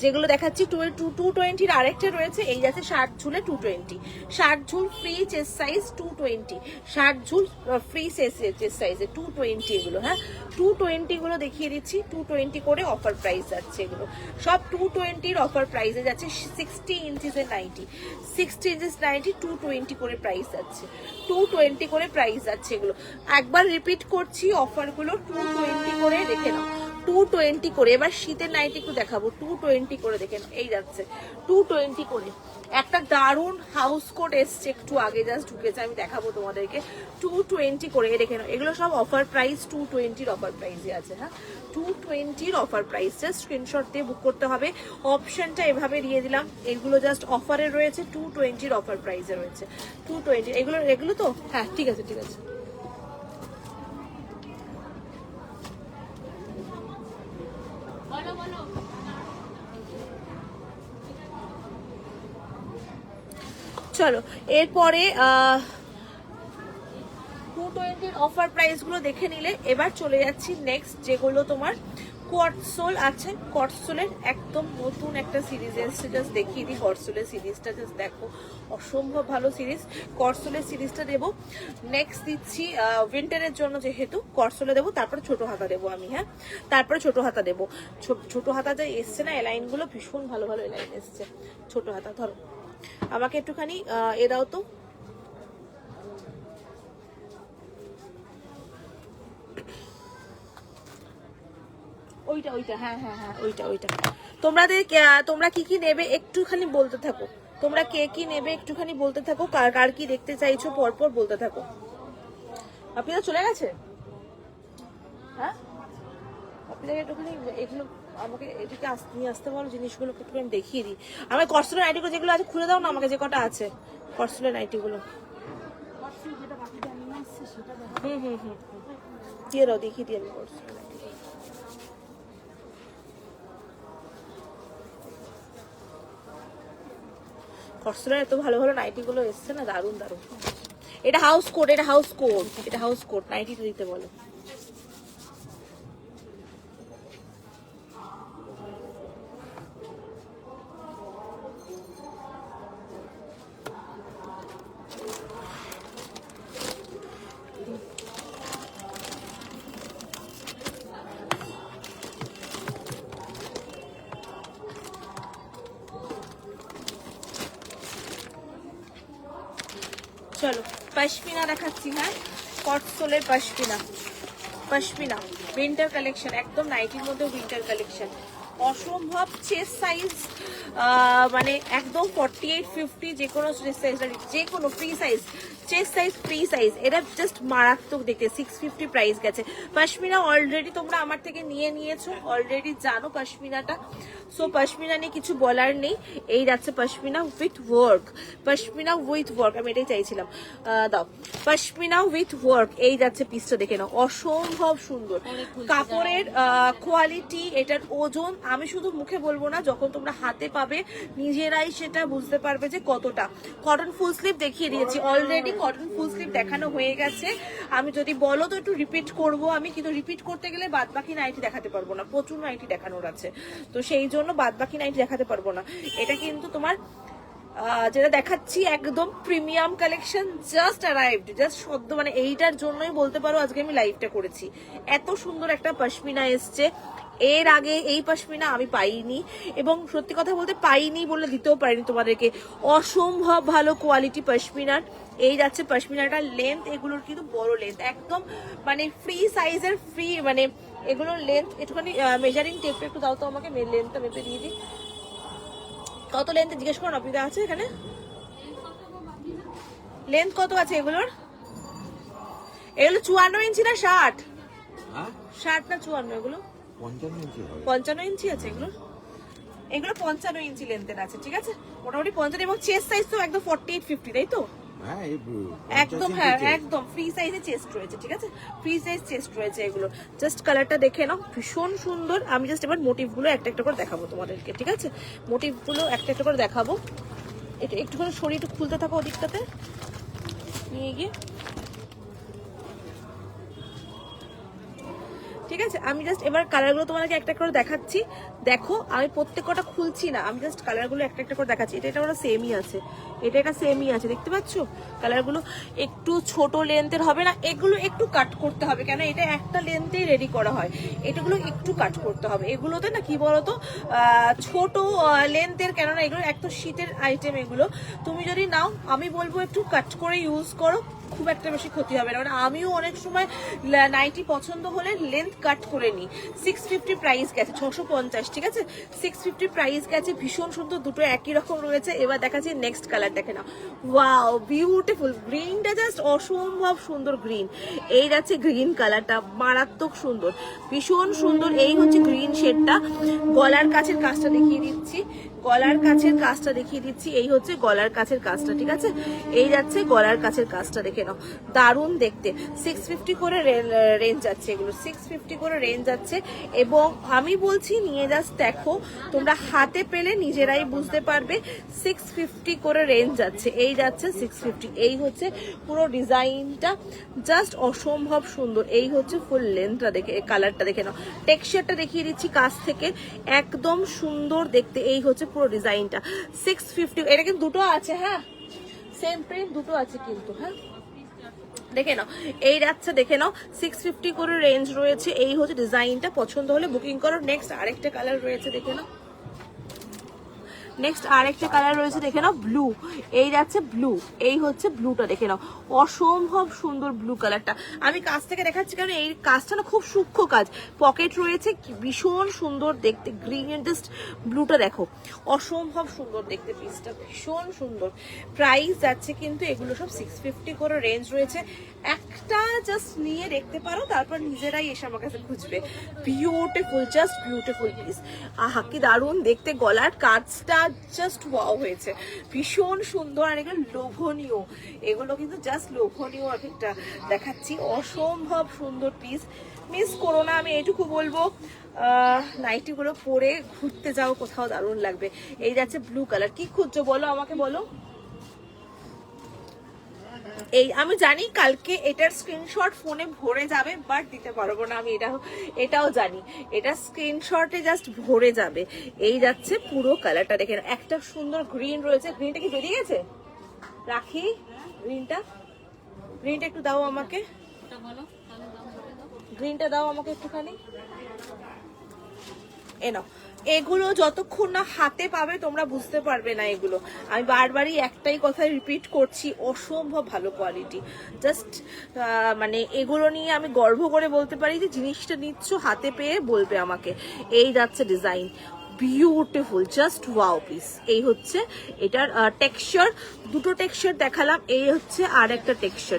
যেগুলো দেখাচ্ছি 220 আরেকটা রয়েছে, এই যাচ্ছে শার্ট ঝুলে 220। শার্ট ঝুল ফ্রি চেস্ট সাইজ 220, শার্ট ঝুল ফ্রি চেস্ট সাইজে 220 এগুলো, হ্যাঁ 220 গুলো দেখিয়ে দিচ্ছি, 220 করে অফার প্রাইস যাচ্ছে। এগুলো সব 220 অফার প্রাইসে যাচ্ছে। 60 ইঞ্চিসের 90, 60 ইঞ্চিস 90 220 করে প্রাইস যাচ্ছে, 220 করে প্রাইস যাচ্ছে এগুলো। একবার রিপিট করছি অফারগুলো 220 করে, দেখে নাও 220 করে। এবার শীতের নাইটি একটু দেখাবো, 220 করে দেখে নাও, এই যাচ্ছে 220 করে। একটা দারুণ হাউস কোট এসছে একটু আগে, জাস্ট ঢুকেছে, আমি দেখাবো তোমাদেরকে। 220 করে দেখে নাও, এগুলো সব অফার প্রাইস 220 অফার প্রাইসে আছে, হ্যাঁ 220 অফার প্রাইস। জাস্ট স্ক্রিনশট দিয়ে বুক করতে হবে, অপশনটা এভাবে দিয়ে দিলাম। এগুলো জাস্ট অফারে রয়েছে, 220 অফার প্রাইসে রয়েছে 220। এগুলো তো হ্যাঁ ঠিক আছে ঠিক আছে। বলো বলো। চলো এরপরে 220 অফার প্রাইস গুলো দেখে নিলে, এবার চলে যাচ্ছি নেক্সট, যেগুলো তোমার কোয়ার্টসোল আছে। কোয়ার্টসোলের একদম নতুন একটা সিরিজ এসেছে, জাস্ট দেখিয়ে দিই কোয়ার্টসোলের সিরিজটা, জাস্ট দেখো অসম্ভব ভালো সিরিজ। কোয়ার্টসোলের সিরিজটা দেবো। নেক্সট দিচ্ছি উইন্টারের জন্য, যেহেতু কোয়ার্টসোলে দেবো, তারপরে ছোট হাতা দেবো আমি, হ্যাঁ তারপরে ছোট হাতা দেবো। ছোট হাতা যে এসছে না এলাইন গুলো, ভীষণ ভালো ভালো এলাইন এসছে। ছোট হাতা ধরো, আমাকে একটুখানি এ দাও তো, ওইটা ওইটা, হ্যাঁ হ্যাঁ হ্যাঁ ওইটা। তোমরা কি কি নেবে একটুখানি বলতে থাকো, তোমরা কে কি নেবে একটুখানি বলতে থাকো, কার কি দেখতে চাইছো পরপর বলতে থাকো। আপনারা চলে গেছে, হ্যাঁ আপনাদের একটুখানি এগুলো আমাকে এদিকে নিয়ে আসতে বলো, জিনিসগুলো একটুখানি দেখিয়ে দিই। আমার কর্সুলের নাইটিগুলো যেগুলো আছে খুলে দাও না আমাকে, যে কটা আছে কর্সুলের নাইটিগুলো। দিয়ে দাও, দেখিয়ে দিই আমি কর্সুলের নাইটি। কর্সুলের এত ভালো ভালো নাইটি গুলো এসছে না, দারুণ দারুণ। এটা হাউস কোট, এটা হাউস কোট, এটা হাউস কোট। নাইটিটা দিতে বলো। চলো পশমিনা দেখাচ্ছি, হ্যাঁ কটসোলের পশমিনা উইন্টার কালেকশন, একদম নাইটির মধ্যে উইন্টার কালেকশন। অসম্ভব চেস্ট সাইজ, মানে একদম 48-50 যে কোনো চেস্ট সাইজ, যে কোনো free size, chest size free size. এটা জাস্ট মারাত্মক দেখতে। 650 প্রাইস গেছে। পশমিনা অলরেডি তোমরা আমার থেকে নিয়েছো, অলরেডি জানো পশমিনাটা। সো পশমিনা নিয়ে কিছু বলার নেই। এই যাচ্ছে pashmina with work, pashmina with work, আমি এটাই চাইছিলাম। দাও পশমিনা উইথ ওয়ার্ক, এই যাচ্ছে পিসটা দেখে নাও, অসম্ভব সুন্দর কাপড়ের কোয়ালিটি, এটার ওজন আমি শুধু মুখে বলবো না, যখন তোমরা হাতে পাবে নিজেরাই সেটা বুঝতে পারবে যে কতটা। কটন ফুল স্লিভ দেখিয়ে দিয়েছি অলরেডি, কটন ফুল স্লিভ দেখানো হয়ে গেছে। আমি যদি বলো তো একটু রিপিট করব আমি, কিন্তু রিপিট করতে গেলে বাদ বাকি নাইটি দেখাতে পারবো না, প্রচুর নাইটি দেখানোর আছে, তো সেই জন্য বাদ বাকি নাইটি দেখাতে পারবো না। এটা কিন্তু তোমার যেটা দেখাচ্ছি একদম premium collection, just arrived, just সদ্য, মানে এইটার জন্যই বলতে পারো আজকে আমি লাইভটা করেছি। এত সুন্দর একটা পশমিনা এসছে, এর আগে এই পশমিনা আমি পাইনি, এবং সত্যি কথা বলতে পাইনি বলে দিতেও পারিনি তোমাদেরকে। অসম্ভব ভালো কোয়ালিটি পশমিনার। এই যাচ্ছে পশমিনাটার লেন্থ, এগুলোর কিন্তু বড় লেন্থ, একদম মানে ফ্রি সাইজের, ফ্রি মানে এগুলোর লেন্থ। একটুখানি মেজারিং টেপটা একটু দাও তো আমাকে, লেন্থটা মেপে দিয়ে দিই। কত লেন্থে জিজ্ঞেস করো, অপিতা আছে এখানে? লেন্থ কত আছে এগুলোর? এগুলো 54 ইঞ্চি না 60? হ্যাঁ 60 না 54 এগুলো? 55 ইঞ্চি হবে। 55 ইঞ্চি আছে এগুলো। এগুলো 55 ইঞ্চি লেন্থের আছে, ঠিক আছে, মোটামুটি 55। এবং চেস্ট সাইজ তো একদম 48-50, তাই তো? হ্যাঁ একদম, হ্যাঁ একদম ফ্রি সাইজে চেস্ট রয়েছে, ঠিক আছে, ফ্রি সাইজ চেস্ট রয়েছে এগুলো। জাস্ট কালারটা দেখে নাও, ভীষণ সুন্দর। আমি জাস্ট এবার মোটিভগুলো একটা একটা করে দেখাবো তোমাদেরকে, ঠিক আছে, মোটিভগুলো একটা একটা করে দেখাবো। এটা একটুখানি শরীর একটু খুলতে থাকো ওদিকটাতে নিয়ে গিয়ে, ঠিক আছে। আমি জাস্ট এবার কালারগুলো তোমাদেরকে একটা করে দেখাচ্ছি, দেখো। আমি প্রত্যেকটা খুলছি না, আমি জাস্ট কালারগুলো একটা একটা করে দেখাচ্ছি। এটা ওরা সেমই আছে, এটা সেমই আছে, দেখতে পাচ্ছ কালারগুলো। একটু ছোট লেন্থের হবে না, এগুলো একটু কাট করতে হবে, কেন এটা একটা লেন্থেই রেডি করা হয়, এটাগুলো একটু কাট করতে হবে। এগুলোতে না কি বলতো ছোট লেন্থের, কেননা এগুলো এক তো শীতের আইটেম, এগুলো তুমি যদি নাও আমি বলবো একটু কাট করে ইউজ করো, খুব একটা বেশি ক্ষতি হবে না। মানে আমিও অনেক সময় নাইটি পছন্দ হলে লেন্থ কাট করে নিই। 650 প্রাইস গেছে, 650, ঠিক আছে, 650 প্রাইস গেছে। ভীষণ সুন্দর, দুটো একই রকম রয়েছে। এবার দেখাচ্ছি নেক্সট কালার, দেখে নাও, ওয়াও বিউটিফুল। গ্রিনটা জাস্ট অসম্ভব সুন্দর গ্রিন। এই যাচ্ছে গ্রিন কালারটা, মারাত্মক সুন্দর, ভীষণ সুন্দর। এই হচ্ছে গ্রিন শেডটা। গলার কাছের কাজটা দেখিয়ে দিচ্ছি, গলার কাছের কাজটা দেখিয়ে দিচ্ছি। এই হচ্ছে গলার কাছের কাজটা, ঠিক আছে, এই যাচ্ছে গলার কাছের কাজটা, দেখে নাও, দারুণ দেখতে। 650 করে রেঞ্জ যাচ্ছে এগুলো, 650 করে রেঞ্জ যাচ্ছে। এবং আমি বলছি নিয়ে জাস্ট দেখো, তোমরা হাতে পেলে নিজেরাই বুঝতে পারবে। 650 করে রেঞ্জ যাচ্ছে, এই যাচ্ছে 650। এই হচ্ছে পুরো ডিজাইনটা, জাস্ট অসম্ভব সুন্দর। এই হচ্ছে ফুল লেন্থটা, দেখে কালারটা দেখে নাও, টেক্সচারটা দেখিয়ে দিচ্ছি কাছ থেকে, একদম সুন্দর দেখতে। এই হচ্ছে পুরো ডিজাইনটা, 650। এটা কিন্তু দুটো আছে, হ্যাঁ সেম প্রিন্ট দুটো আছে কিন্তু, হ্যাঁ দেখে নাও। এই যাচ্ছে দেখে নাও, 650 করে রেঞ্জ রয়েছে। এই হচ্ছে ডিজাইনটা, পছন্দ হলে বুকিং করো। নেক্সট আরেকটা কালার রয়েছে, দেখে নাও, নেক্সট আরেকটা কালার রয়েছে, দেখে নাও, ব্লু। এই যাচ্ছে ব্লু, এই হচ্ছে ব্লুটা, দেখে নাও, অসম্ভব সুন্দর ব্লু কালারটা। আমি কাছ থেকে দেখাচ্ছি কারণ এই কাজটা না খুব সূক্ষ্ম কাজ, পকেট রয়েছে, ভীষণ সুন্দর দেখতে। গ্রিন জাস্ট ব্লুটা দেখো, অসম্ভব সুন্দর দেখতে, পিসটা ভীষণ সুন্দর। প্রাইস যাচ্ছে কিন্তু এগুলো সব 650 করে রেঞ্জ রয়েছে। একটা জাস্ট নিয়ে দেখতে পারো, তারপর নিজেরাই এসে আমার কাছে খুঁজবে। Beautiful, just beautiful piece. আহা কি দারুণ দেখতে, গলার কাজটা জাস্ট ওয়াও হয়েছে, ভীষণ সুন্দর। আর এগুলো লোভনীয়, এগুলো কিন্তু জাস্ট লোভনীয়। একটা দেখাচ্ছি, অসম্ভব সুন্দর পিস, মিস করো না, আমি এইটুকু বলবো। নাইটিগুলো পরে ঘুরতে যাও কোথাও, দারুণ লাগবে। এই যাচ্ছে ব্লু কালার। কি খুঁজছো বলো আমাকে, বলো। এই আমি জানি কালকে এটার স্ক্রিনশট ফোনে ভরে যাবে, বাট দিতে পারবো না আমি, এটাও জানি, এটা স্ক্রিনশটে জাস্ট ভরে যাবে। এই যাচ্ছে পুরো কালারটা, দেখেন একটা সুন্দর গ্রিন রয়েছে। গ্রিনটা কি বেরিয়ে গেছে? রাখি গ্রিনটা, গ্রিনটা একটু দাও আমাকে, গ্রিনটা দাও আমাকে একটুখানি। এ নাও, এগুলো যতক্ষণ না হাতে পাবে তোমরা বুঝতে পারবে না এগুলো। আমি বারবারই একটাই কথা রিপিট করছি, অসম্ভব ভালো কোয়ালিটি। জাস্ট মানে এগুলো নিয়ে আমি গর্ব করে বলতে পারি যে জিনিসটা নিচ্ছ হাতে পেয়ে বলবে আমাকে। এই যাচ্ছে design, beautiful, just wow piece. এই হচ্ছে এটার টেক্সচার, দুটো টেক্সচার দেখালাম। এই হচ্ছে আর একটা টেক্সচার,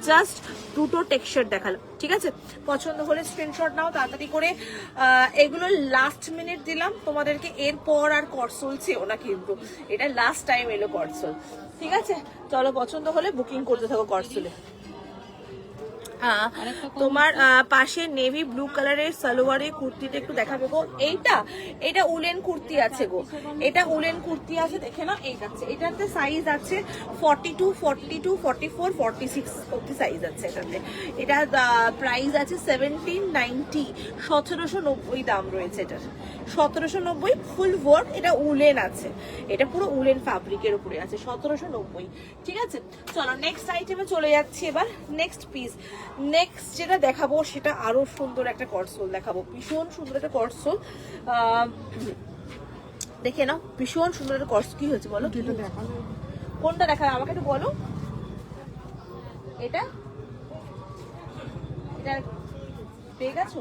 জাস্ট দুটো টেক্সচার দেখালাম, ঠিক আছে। পছন্দ হলে স্ক্রিনশট নাও তাড়াতাড়ি করে। এগুলো লাস্ট মিনিট দিলাম তোমাদেরকে, এরপর আর কটসোল ছিল না কিন্তু, এটা লাস্ট টাইম এলো কটসোল, ঠিক আছে। চলো পছন্দ হলে বুকিং করতে থাকো কটসোলে। তোমার পাশে নেভি ব্লু কালারের সালোয়ারের কুর্তিটা একটু দেখাবে গো। এটা উলেন কুর্তি আছে গো, এটা উলেন কুর্তি আছে, দেখে না এই যাচ্ছে। এটাতে সাইজ আছে 42, 42, 44, 46 অব্দি সাইজ আছে এটাতে। এটা প্রাইস আছে 1790, 1790 দাম রয়েছে এটার, 1790 ফুল ওয়ার্ক। এটা উলেন আছে, এটা পুরো উলেন ফ্যাব্রিকের উপরে আছে, 1790। ঠিক আছে, চলো নেক্সট আইটেমে চলে যাচ্ছি এবার। নেক্সট পিস, নেক্সট যেটা দেখাবো সেটা আরো সুন্দর একটা কটসোল দেখাবো, ভীষণ সুন্দর একটা কটসোল। দেখে নাও, ভীষণ সুন্দর একটা কটস। কি হয়েছে বলো, কোনটা দেখা আমাকে একটু বলো। এটা এটা পেয়ে গেছো?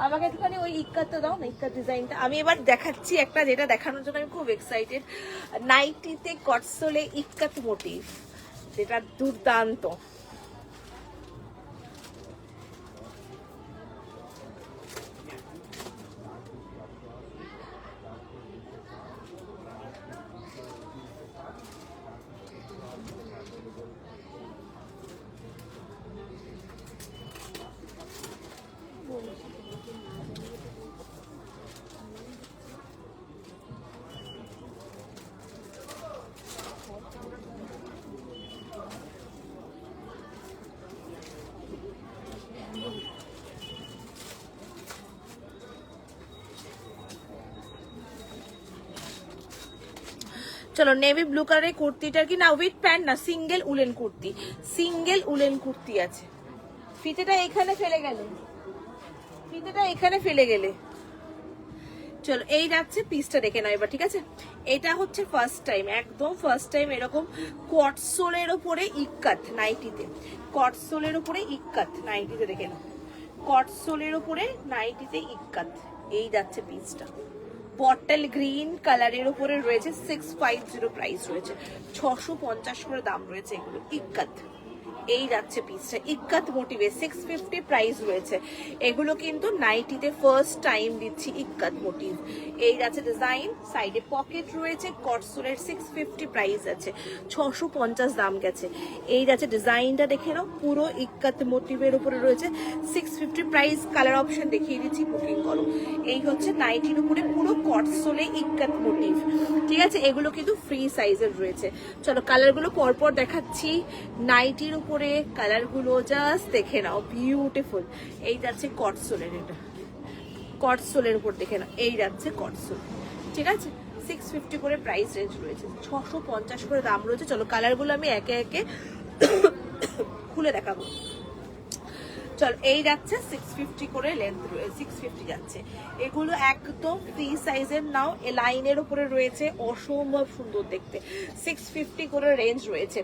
আমাকে একটুখানি ওই ইক্কাতটা দাও না, ইক্কাত ডিজাইনটা। আমি এবার দেখাচ্ছি একটা, যেটা দেখানোর জন্য আমি খুব এক্সাইটেড। নাইটিতে কটসোলে ইক্কাত মোটিভ, যেটা দুর্দান্ত। চলো নেভি ব্লু কালারের কুর্তিটার কি না উইথ প্যান্ট না, single woollen kurti, single woollen kurti আছে। ফিতেটা এখানে ফেলে গেলে, ফিতেটা এখানে ফেলে গেলে। চলো এই যাচ্ছে পিসটা দেখে নাও এবার। ঠিক আছে, এটা হচ্ছে ফার্স্ট টাইম, একদম ফার্স্ট টাইম এরকম কটসোলের উপরে ইক্কাত নাইটিতে, কটসোলের উপরে ইক্কাত নাইটিতে, দেখে নাও কটসোলের উপরে নাইটিতে ইক্কাত। এই যাচ্ছে পিসটা, বটল গ্রিন কালারের উপরে রয়েছে, 650 প্রাইস রয়েছে, 650 করে দাম রয়েছে এগুলো। ইক্কাত, এই যাচ্ছে পিসটা ইক্কাত মোটিভে, 650 প্রাইস রয়েছে। এগুলো কিন্তু নাইটিতে ফার্স্ট টাইম দিচ্ছি ইক্কাত মোটিভ। এই যাচ্ছে ডিজাইন, সাইডে পকেট রয়েছে, কটসোলের 650 প্রাইস আছে, 650 দাম গেছে। এই যাচ্ছে ডিজাইনটা দেখে নাও, পুরো ইক্কাত মোটিভের উপরে রয়েছে, 650 প্রাইস। কালার অপশন দেখিয়ে দিচ্ছি, বুকিং করো। এই হচ্ছে নাইটির উপরে পুরো কটসোলে ইক্কাত মোটিভ। ঠিক আছে, এগুলো কিন্তু ফ্রি সাইজের রয়েছে। চলো কালারগুলো পরপর দেখাচ্ছি। নাইটির উপরে কালারগুলো জাস্ট দেখে নাও, বিউটিফুল। এই যাচ্ছে কটসোলের, এটা কটসোলের উপর দেখে নাও, এই যাচ্ছে কটসোল। ঠিক আছে, 650 করে প্রাইস রেঞ্জ রয়েছে, 650 করে দাম রয়েছে। চলো কালারগুলো আমি একে একে খুলে দেখাবো। চল এই যাচ্ছে 650 করে লেন্থ রয়েছে, 650 যাচ্ছে। এগুলো একদম ফ্রি সাইজের নাও, এ লাইনের উপরে রয়েছে, অসম্ভব সুন্দর দেখতে, 650 করে রেঞ্জ রয়েছে।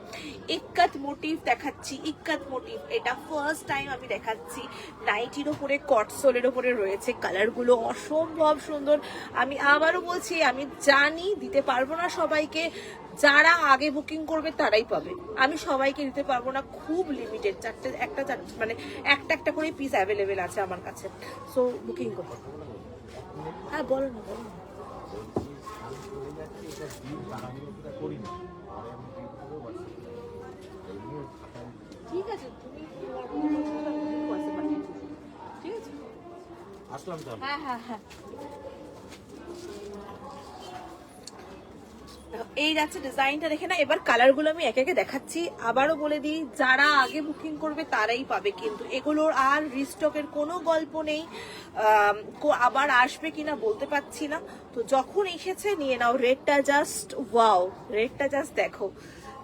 ইক্কাত মোটিভ দেখাচ্ছি, ইক্কাত মোটিভ এটা ফার্স্ট টাইম আমি দেখাচ্ছি। নাইটির উপরে কটসোলের উপরে রয়েছে, কালারগুলো অসম্ভব সুন্দর। আমি আবারও বলছি, আমি জানি দিতে পারবো না সবাইকে, যারা আগে বুকিং করবে তারাই পাবে, আমি সবাইকে দিতে পারবো না, খুব লিমিটেড, মানে একটা করে পিস অ্যাভেলেবেল আছে আমার কাছে। সো বুকিং করো। হ্যাঁ বলো না, বলো না। ঠিক আছে, তুমি ঠিক আছে, আসলাম তো। হ্যাঁ হ্যাঁ হ্যাঁ, এই যাচ্ছে ডিজাইনটা দেখে না। এবার কালারগুলো আমি একে একে দেখাচ্ছি। আবারও বলে দিই, যারা আগে বুকিং করবে তারাই পাবে, কিন্তু এগুলোর আর রিস্টকের কোনো গল্প নেই। আবার আসবে কিনা বলতে পারছি না, তো যখন এসেছে নিয়ে নাও। রেডটা জাস্ট ওয়াও, রেডটা জাস্ট দেখো।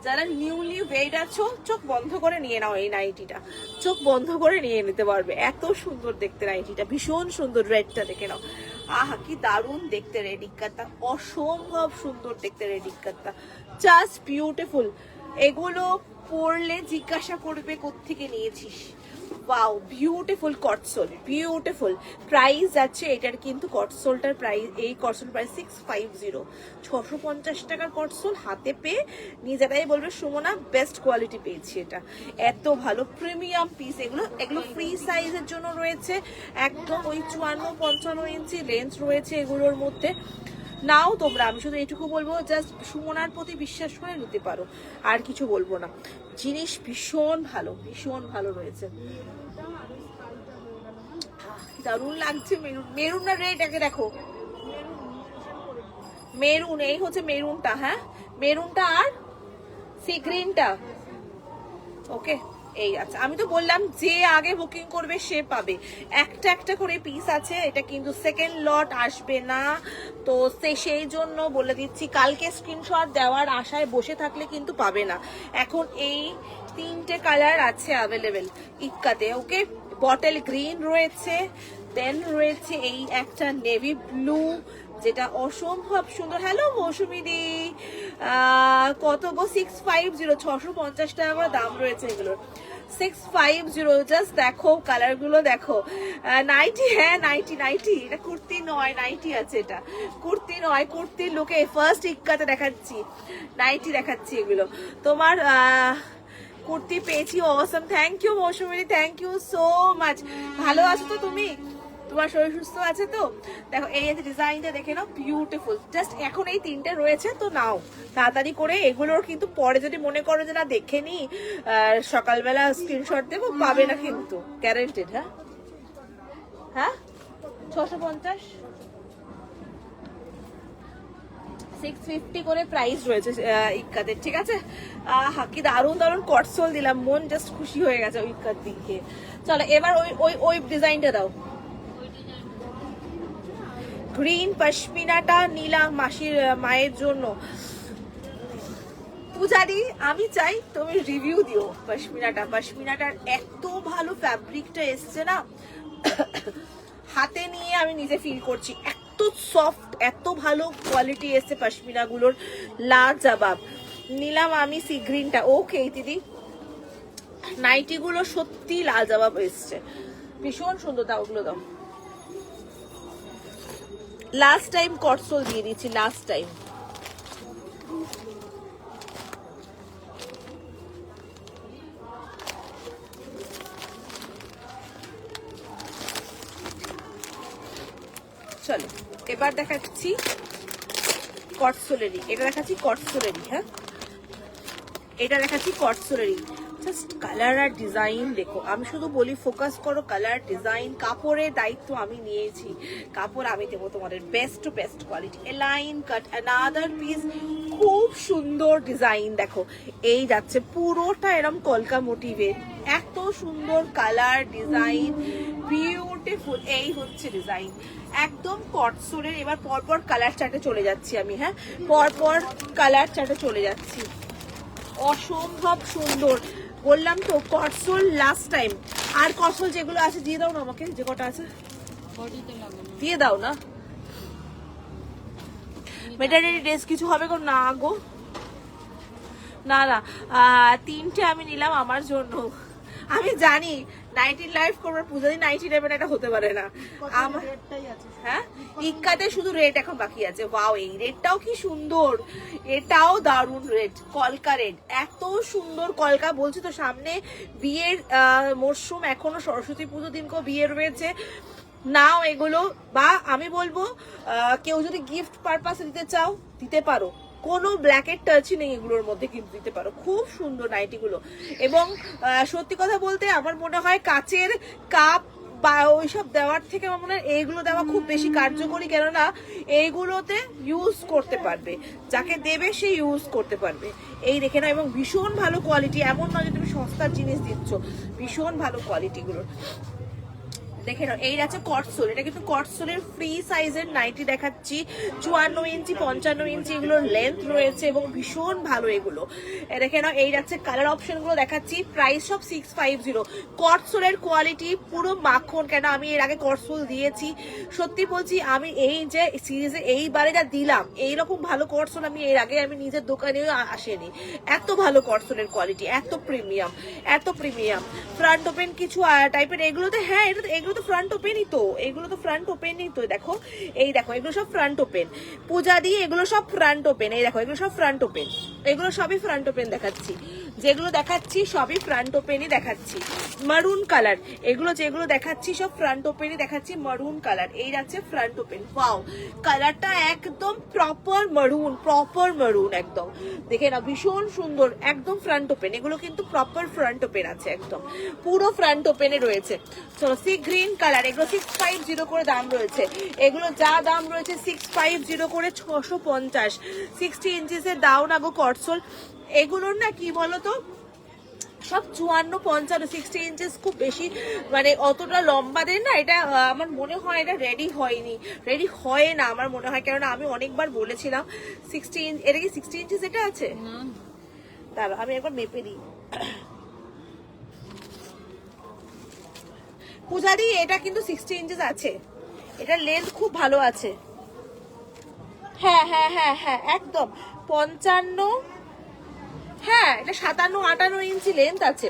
যারা নিউলি ওয়েড আছো, চোখ বন্ধ করে নিয়ে নাও এই নাইটিটা, চোখ বন্ধ করে নিয়ে নিতে পারবে, এত সুন্দর দেখতে নাইটিটা, ভীষণ সুন্দর। রেডটা দেখে নাও, আহা কি দারুণ দেখতে রেড ইক্কাতটা, অসম্ভব সুন্দর দেখতে রেড ইক্কাতটা, জাস্ট বিউটিফুল। এগুলো পরলে জিজ্ঞাসা করবে কোত্থেকে নিয়েছিস। ওয়াও, বিউটিফুল কটসোল, বিউটিফুল। প্রাইস যাচ্ছে এটার কিন্তু কটসোলটার প্রাইস, এই কটসোল প্রাইস 650, 650 টাকার কটসোল হাতে পেয়ে নিজেরাই বলবে সুমনা বেস্ট কোয়ালিটি পেয়েছি। এটা এত ভালো প্রিমিয়াম পিস। এগুলো ফ্রি সাইজের জন্য রয়েছে, একদম ওই 54-55 ইঞ্চি রেঞ্জ রয়েছে এগুলোর মধ্যে। নাও তোমরা, আমি শুধু এইটুকু বলবো, জাস্ট সুমনার প্রতি বিশ্বাস করে নিতে পারো, আর কিছু বলবো না। জিনিস ভীষণ ভালো, ভীষণ ভালো রয়েছে। দারুণ লাগছে মেরুন। মেরুন না রেড, একে দেখো মেরুন, এই হচ্ছে মেরুনটা, হ্যাঁ মেরুনটা আর সি গ্রিনটা। ওকে এই আচ্ছা, আমি তো বললাম যে আগে বুকিং করবে সে পাবে। একটা একটা করে পিস আছে, এটা কিন্তু সেকেন্ড লট আসবে না, তো সেই জন্য বলে দিচ্ছি কালকে স্ক্রিনশট দেওয়ার আশায় বসে থাকলে কিন্তু পাবে না। এখন এই 3টে কালার আছে অ্যাভেলেবেল ইক্কাতে। ওকে, বটল গ্রিন রয়েছে, দেন রয়েছে এই একটা নেভি ব্লু যেটা অসম্ভব সুন্দর। হ্যালো মৌসুমি দি, কত গো? 650, 650 টাকা করে দাম রয়েছে এগুলোর। 650, জাস্ট দেখো কালার গুলো দেখো। নাইটি, হ্যাঁ নাইটি, নাইটি এটা কুর্তি নয়, নাইটি আছে, এটা কুর্তি নয়, কুর্তির লুকে ফার্স্ট ইক্কাতে দেখাচ্ছি, নাইটি দেখাচ্ছি এগুলো তোমার। কুর্তি পেয়েছি, awesome, thank you Mousumi, thank you so much. ভালো আছো তো তুমি? তোমার শরীর সুস্থ আছে তো? দেখো এই ডিজাইনটা দেখে নাও, বিউটিফুল। জাস্ট এখন এই 3টে রয়েছে, তো নাও তাড়াতাড়ি করে। এগুলোর কিন্তু পরে যদি মনে করো যে না দেখে নি সকালবেলা স্ক্রিনশট দেবো, পাবে না কিন্তু, গ্যারেন্টেড। হ্যাঁ হ্যাঁ 650, 650 করে প্রাইস রয়েছে ইক্কাতে, ঠিক আছে? কি দারুণ দারুণ কটসোল দিলাম, মন জাস্ট খুশি হয়ে গেছে ওই ইক্কার দিকে। চলো এবার ওই ওই ওই ডিজাইনটা দাও। গ্রিন পশমিনাটা নিলাম মাসির মায়ের জন্য। পূজারি আমি চাই তুমি রিভিউ দিও পশমিনাটা। পশমিনাটার এত ভালো ফ্যাব্রিকটা এসছে না, হাতে নিয়ে আমি নিজে ফিল করছি, এত সফট, এত ভালো কোয়ালিটি এসছে পশমিনা গুলোর, লাজবাব। নিলাম আমি সি গ্রিনটা। ওকে দিদি, নাইটি গুলো সত্যি লাজবাব এসছে, ভীষণ সুন্দর। দাও ওগুলো দাও। লাস্ট টাইম কটসোল দিয়ে দিচ্ছি, লাস্ট টাইম। চলো এবার দেখাচ্ছি কটসোলেরই, এটা দেখাচ্ছি কটসোলেরই। হ্যাঁ এটা দেখাচ্ছি কটসোলেরই। জাস্ট কালার আর ডিজাইন দেখো, আমি শুধু বলি ফোকাস করো কালার ডিজাইন। কাপড়ের দায়িত্ব আমি নিয়েছি, কাপড় আমি দেবো তোমাদের best to best quality. Line cut another piece, খুব সুন্দর ডিজাইন দেখো। এই যাচ্ছে পুরোটা এরকম কলকা মোটিভের, এত সুন্দর কালার ডিজাইন, বিউটিফুল। এই হচ্ছে ডিজাইন একদম কটসোলের। এবার পরপর কালার চার্টে চলে যাচ্ছি আমি। হ্যাঁ পরপর কালার চার্টে চলে যাচ্ছি, অসম্ভব সুন্দর। বললাম তো কটসোল লাস্ট টাইম। আর কটসোল যেগুলো আছে দিয়ে দাও না আমাকে, যে কটা আছে দিয়ে দাও না। মেটারিয়াল ড্রেস কিছু হবে গো? না গো, না না, 3টে আমি নিলাম আমার জন্য। আমি জানি নাইটি লাইফ করবার পূজা দিন নাইটি নেবেন, এটা হতে পারে না আমার। হ্যাঁ ইক্কাতে শুধু রেড এখন বাকি আছে। ওয়াও, এই রেডটাও কি সুন্দর, এটাও দারুণ রেড, কলকা রেড, এত সুন্দর কলকা। বলছি তো সামনে বিয়ের মরশুম, এখনো সরস্বতী পুজো দিনকেও বিয়ে রয়েছে। নাও এগুলো, বা আমি বলবো কেউ যদি গিফট পারপাসে দিতে চাও দিতে পারো, কোনো ব্ল্যাকের টাচই নেই এগুলোর মধ্যে, কিন্তু দিতে পারো। খুব সুন্দর নাইটি গুলো। এবং সত্যি কথা বলতে আমার মনে হয় কাচের কাপ বা ওইসব দেওয়ার থেকে আমার মনে হয় এইগুলো দেওয়া খুব বেশি কার্যকরী, কেননা এইগুলোতে ইউজ করতে পারবে, যাকে দেবে সে ইউজ করতে পারবে। এই দেখে না, এবং ভীষণ ভালো কোয়ালিটি, এমন নয় যে তুমি সস্তার জিনিস দিচ্ছ, ভীষণ ভালো কোয়ালিটি গুলোর। দেখে নাও এই আছে কটসোল, এটা কিন্তু কটসোলের ফ্রি সাইজের নাইটি দেখাচ্ছি। 54 ইঞ্চি 55 ইঞ্চি এগুলোর লেন্থ রয়েছে এবং ভীষণ ভালো এগুলো। দেখে নাও এই যাচ্ছে কালার অপশন গুলো দেখাচ্ছি। প্রাইস সব 650। কটসোলের কোয়ালিটি পুরো মাখন, কেন আমি এর আগে কটসোল দিয়েছি। সত্যি বলছি, আমি এই যে সিরিজে এইবারে যা দিলাম, এইরকম ভালো কটসোল আমি এর আগে আমি নিজের দোকানেও আসেনি। এত ভালো কটসোলের কোয়ালিটি, এত প্রিমিয়াম, এত প্রিমিয়াম। ফ্রন্ট ওপেন কিছু টাইপের এগুলোতে, হ্যাঁ এগুলো তো ফ্রন্ট ওপেনই তো, এগুলো তো ফ্রন্ট ওপেনই তো। দেখো এই দেখো এগুলো সব ফ্রন্ট ওপেন, পূজা দিয়ে এগুলো সব ফ্রন্ট ওপেন। এই দেখো এগুলো সব ফ্রন্ট ওপেন, এগুলো সবই ফ্রন্ট ওপেন দেখাচ্ছি। যেগুলো দেখাচ্ছি সবই ফ্রন্ট ওপেনই দেখাচ্ছি। মারুন কালার, এগুলো যেগুলো দেখাচ্ছি সব ফ্রন্ট ওপেনই দেখাচ্ছি। মারুন কালার, এই যাচ্ছে ফ্রন্ট ওপেন। ওয়াও, কালারটা একদম প্রপার মারুন একদম। দেখে না ভীষণ সুন্দর, একদম ফ্রন্ট ওপেন। এগুলো কিন্তু প্রপার ফ্রন্ট ওপেন আছে, একদম পুরো ফ্রন্ট ওপেনে রয়েছে। চলো সি গ্রিন গ্রিন কালার, এগুলো 650 করে দাম রয়েছে। এগুলো যা দাম রয়েছে 650 করে 650। 60 ইঞ্চিসের দাও না গো কটসোল। এগুলোর না কি বলতো সব 54-55, 60 ইঞ্চেস খুব বেশি মানে অতটা লম্বা দেন না। এটা আমার মনে হয় এটা রেডি হয়নি, রেডি হয় না আমার মনে হয়, কেননা আমি অনেকবার বলেছিলাম 60 ইঞ্চ। এটা কি 60 ইঞ্চেস এটা আছে? দাঁড়া আমি একবার মেপে দিই। পূজারি এটা কিন্তু 60 ইঞ্চেস আছে, এটা লেন্থ খুব ভালো আছে। হ্যাঁ হ্যাঁ হ্যাঁ হ্যাঁ একদম 55, হ্যাঁ এটা 57-58 ইঞ্চি লেন্থ আছে।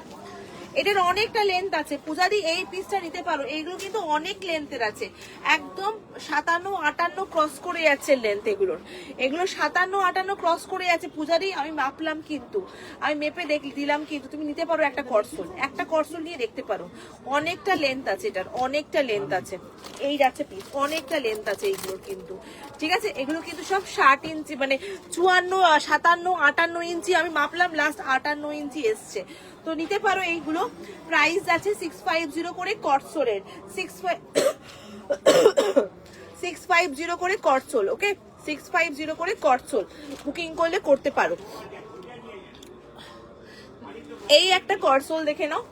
এটার অনেকটা লেন্থ আছে। পূজারি এই পিসটা নিতে পারো, এইগুলো কিন্তু অনেক লেন্থের আছে, একদম 57-58 ক্রস করে যাচ্ছে লেন্থ এগুলোর। এগুলো 57-58 ক্রস করে যাচ্ছে। পূজারি আমি মাপলাম কিন্তু, আমি মেপে দিলাম কিন্তু, তুমি নিতে পারো একটা কটসোল নিয়ে দেখতে পারো। অনেকটা লেন্থ আছে এটার, অনেকটা লেন্থ আছে। এই যাচ্ছে পিস, অনেকটা লেন্থ আছে এইগুলোর কিন্তু, ঠিক আছে। এগুলো কিন্তু সব 60 ইঞ্চি মানে 54, 57, 58 ইঞ্চি। আমি মাপলাম লাস্ট 58 ইঞ্চি এসছে, তো নিতে পারো এইগুলো। প্রাইস আছে 650 করে কটসোলের, 650 করে কটসোল, ওকে 650 করে কটসোল বুকিং করলে করতে পারো। এই একটা কটসোল দেখে নাও,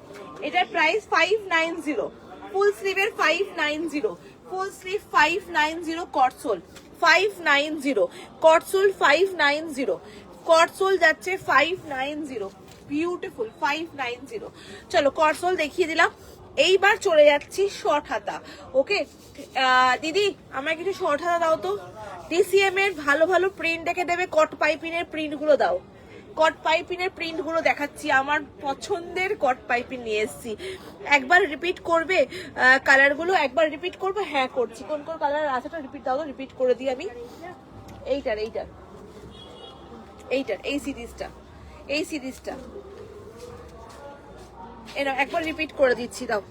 এটার প্রাইস 590, ফুল স্লিভের 590, ফুল স্লিভ 590 কটসোল, 590 কটসোল, 590 কটসোল যাচ্ছে 590, বিউটিফুল 590। চলো কটসোল দেখিয়ে দিলাম। এইবার চলে যাচ্ছি শর্ট হাতা, ওকে। দিদি আমার কিছু শর্ট হাতা দাও তো, ডিসিএম এর ভালো ভালো প্রিন্ট দেখে দেবে, কট পাইপিনের প্রিন্ট গুলো দাও। কট পাইপিনের প্রিন্ট গুলো দেখাচ্ছি, আমার পছন্দের কট পাইপিন নিয়ে এসেছি। একবার রিপিট করবে কালার গুলো, একবার রিপিট করবে। হ্যাঁ করছি, কোন কোন কালার আছে তো রিপিট দাও তো, রিপিট করে দিই আমি। এইটার এইটার এইটার এই সিরিজটা, এই সিরিজটা এনা একবার রিপিট করে দিচ্ছি, দাও।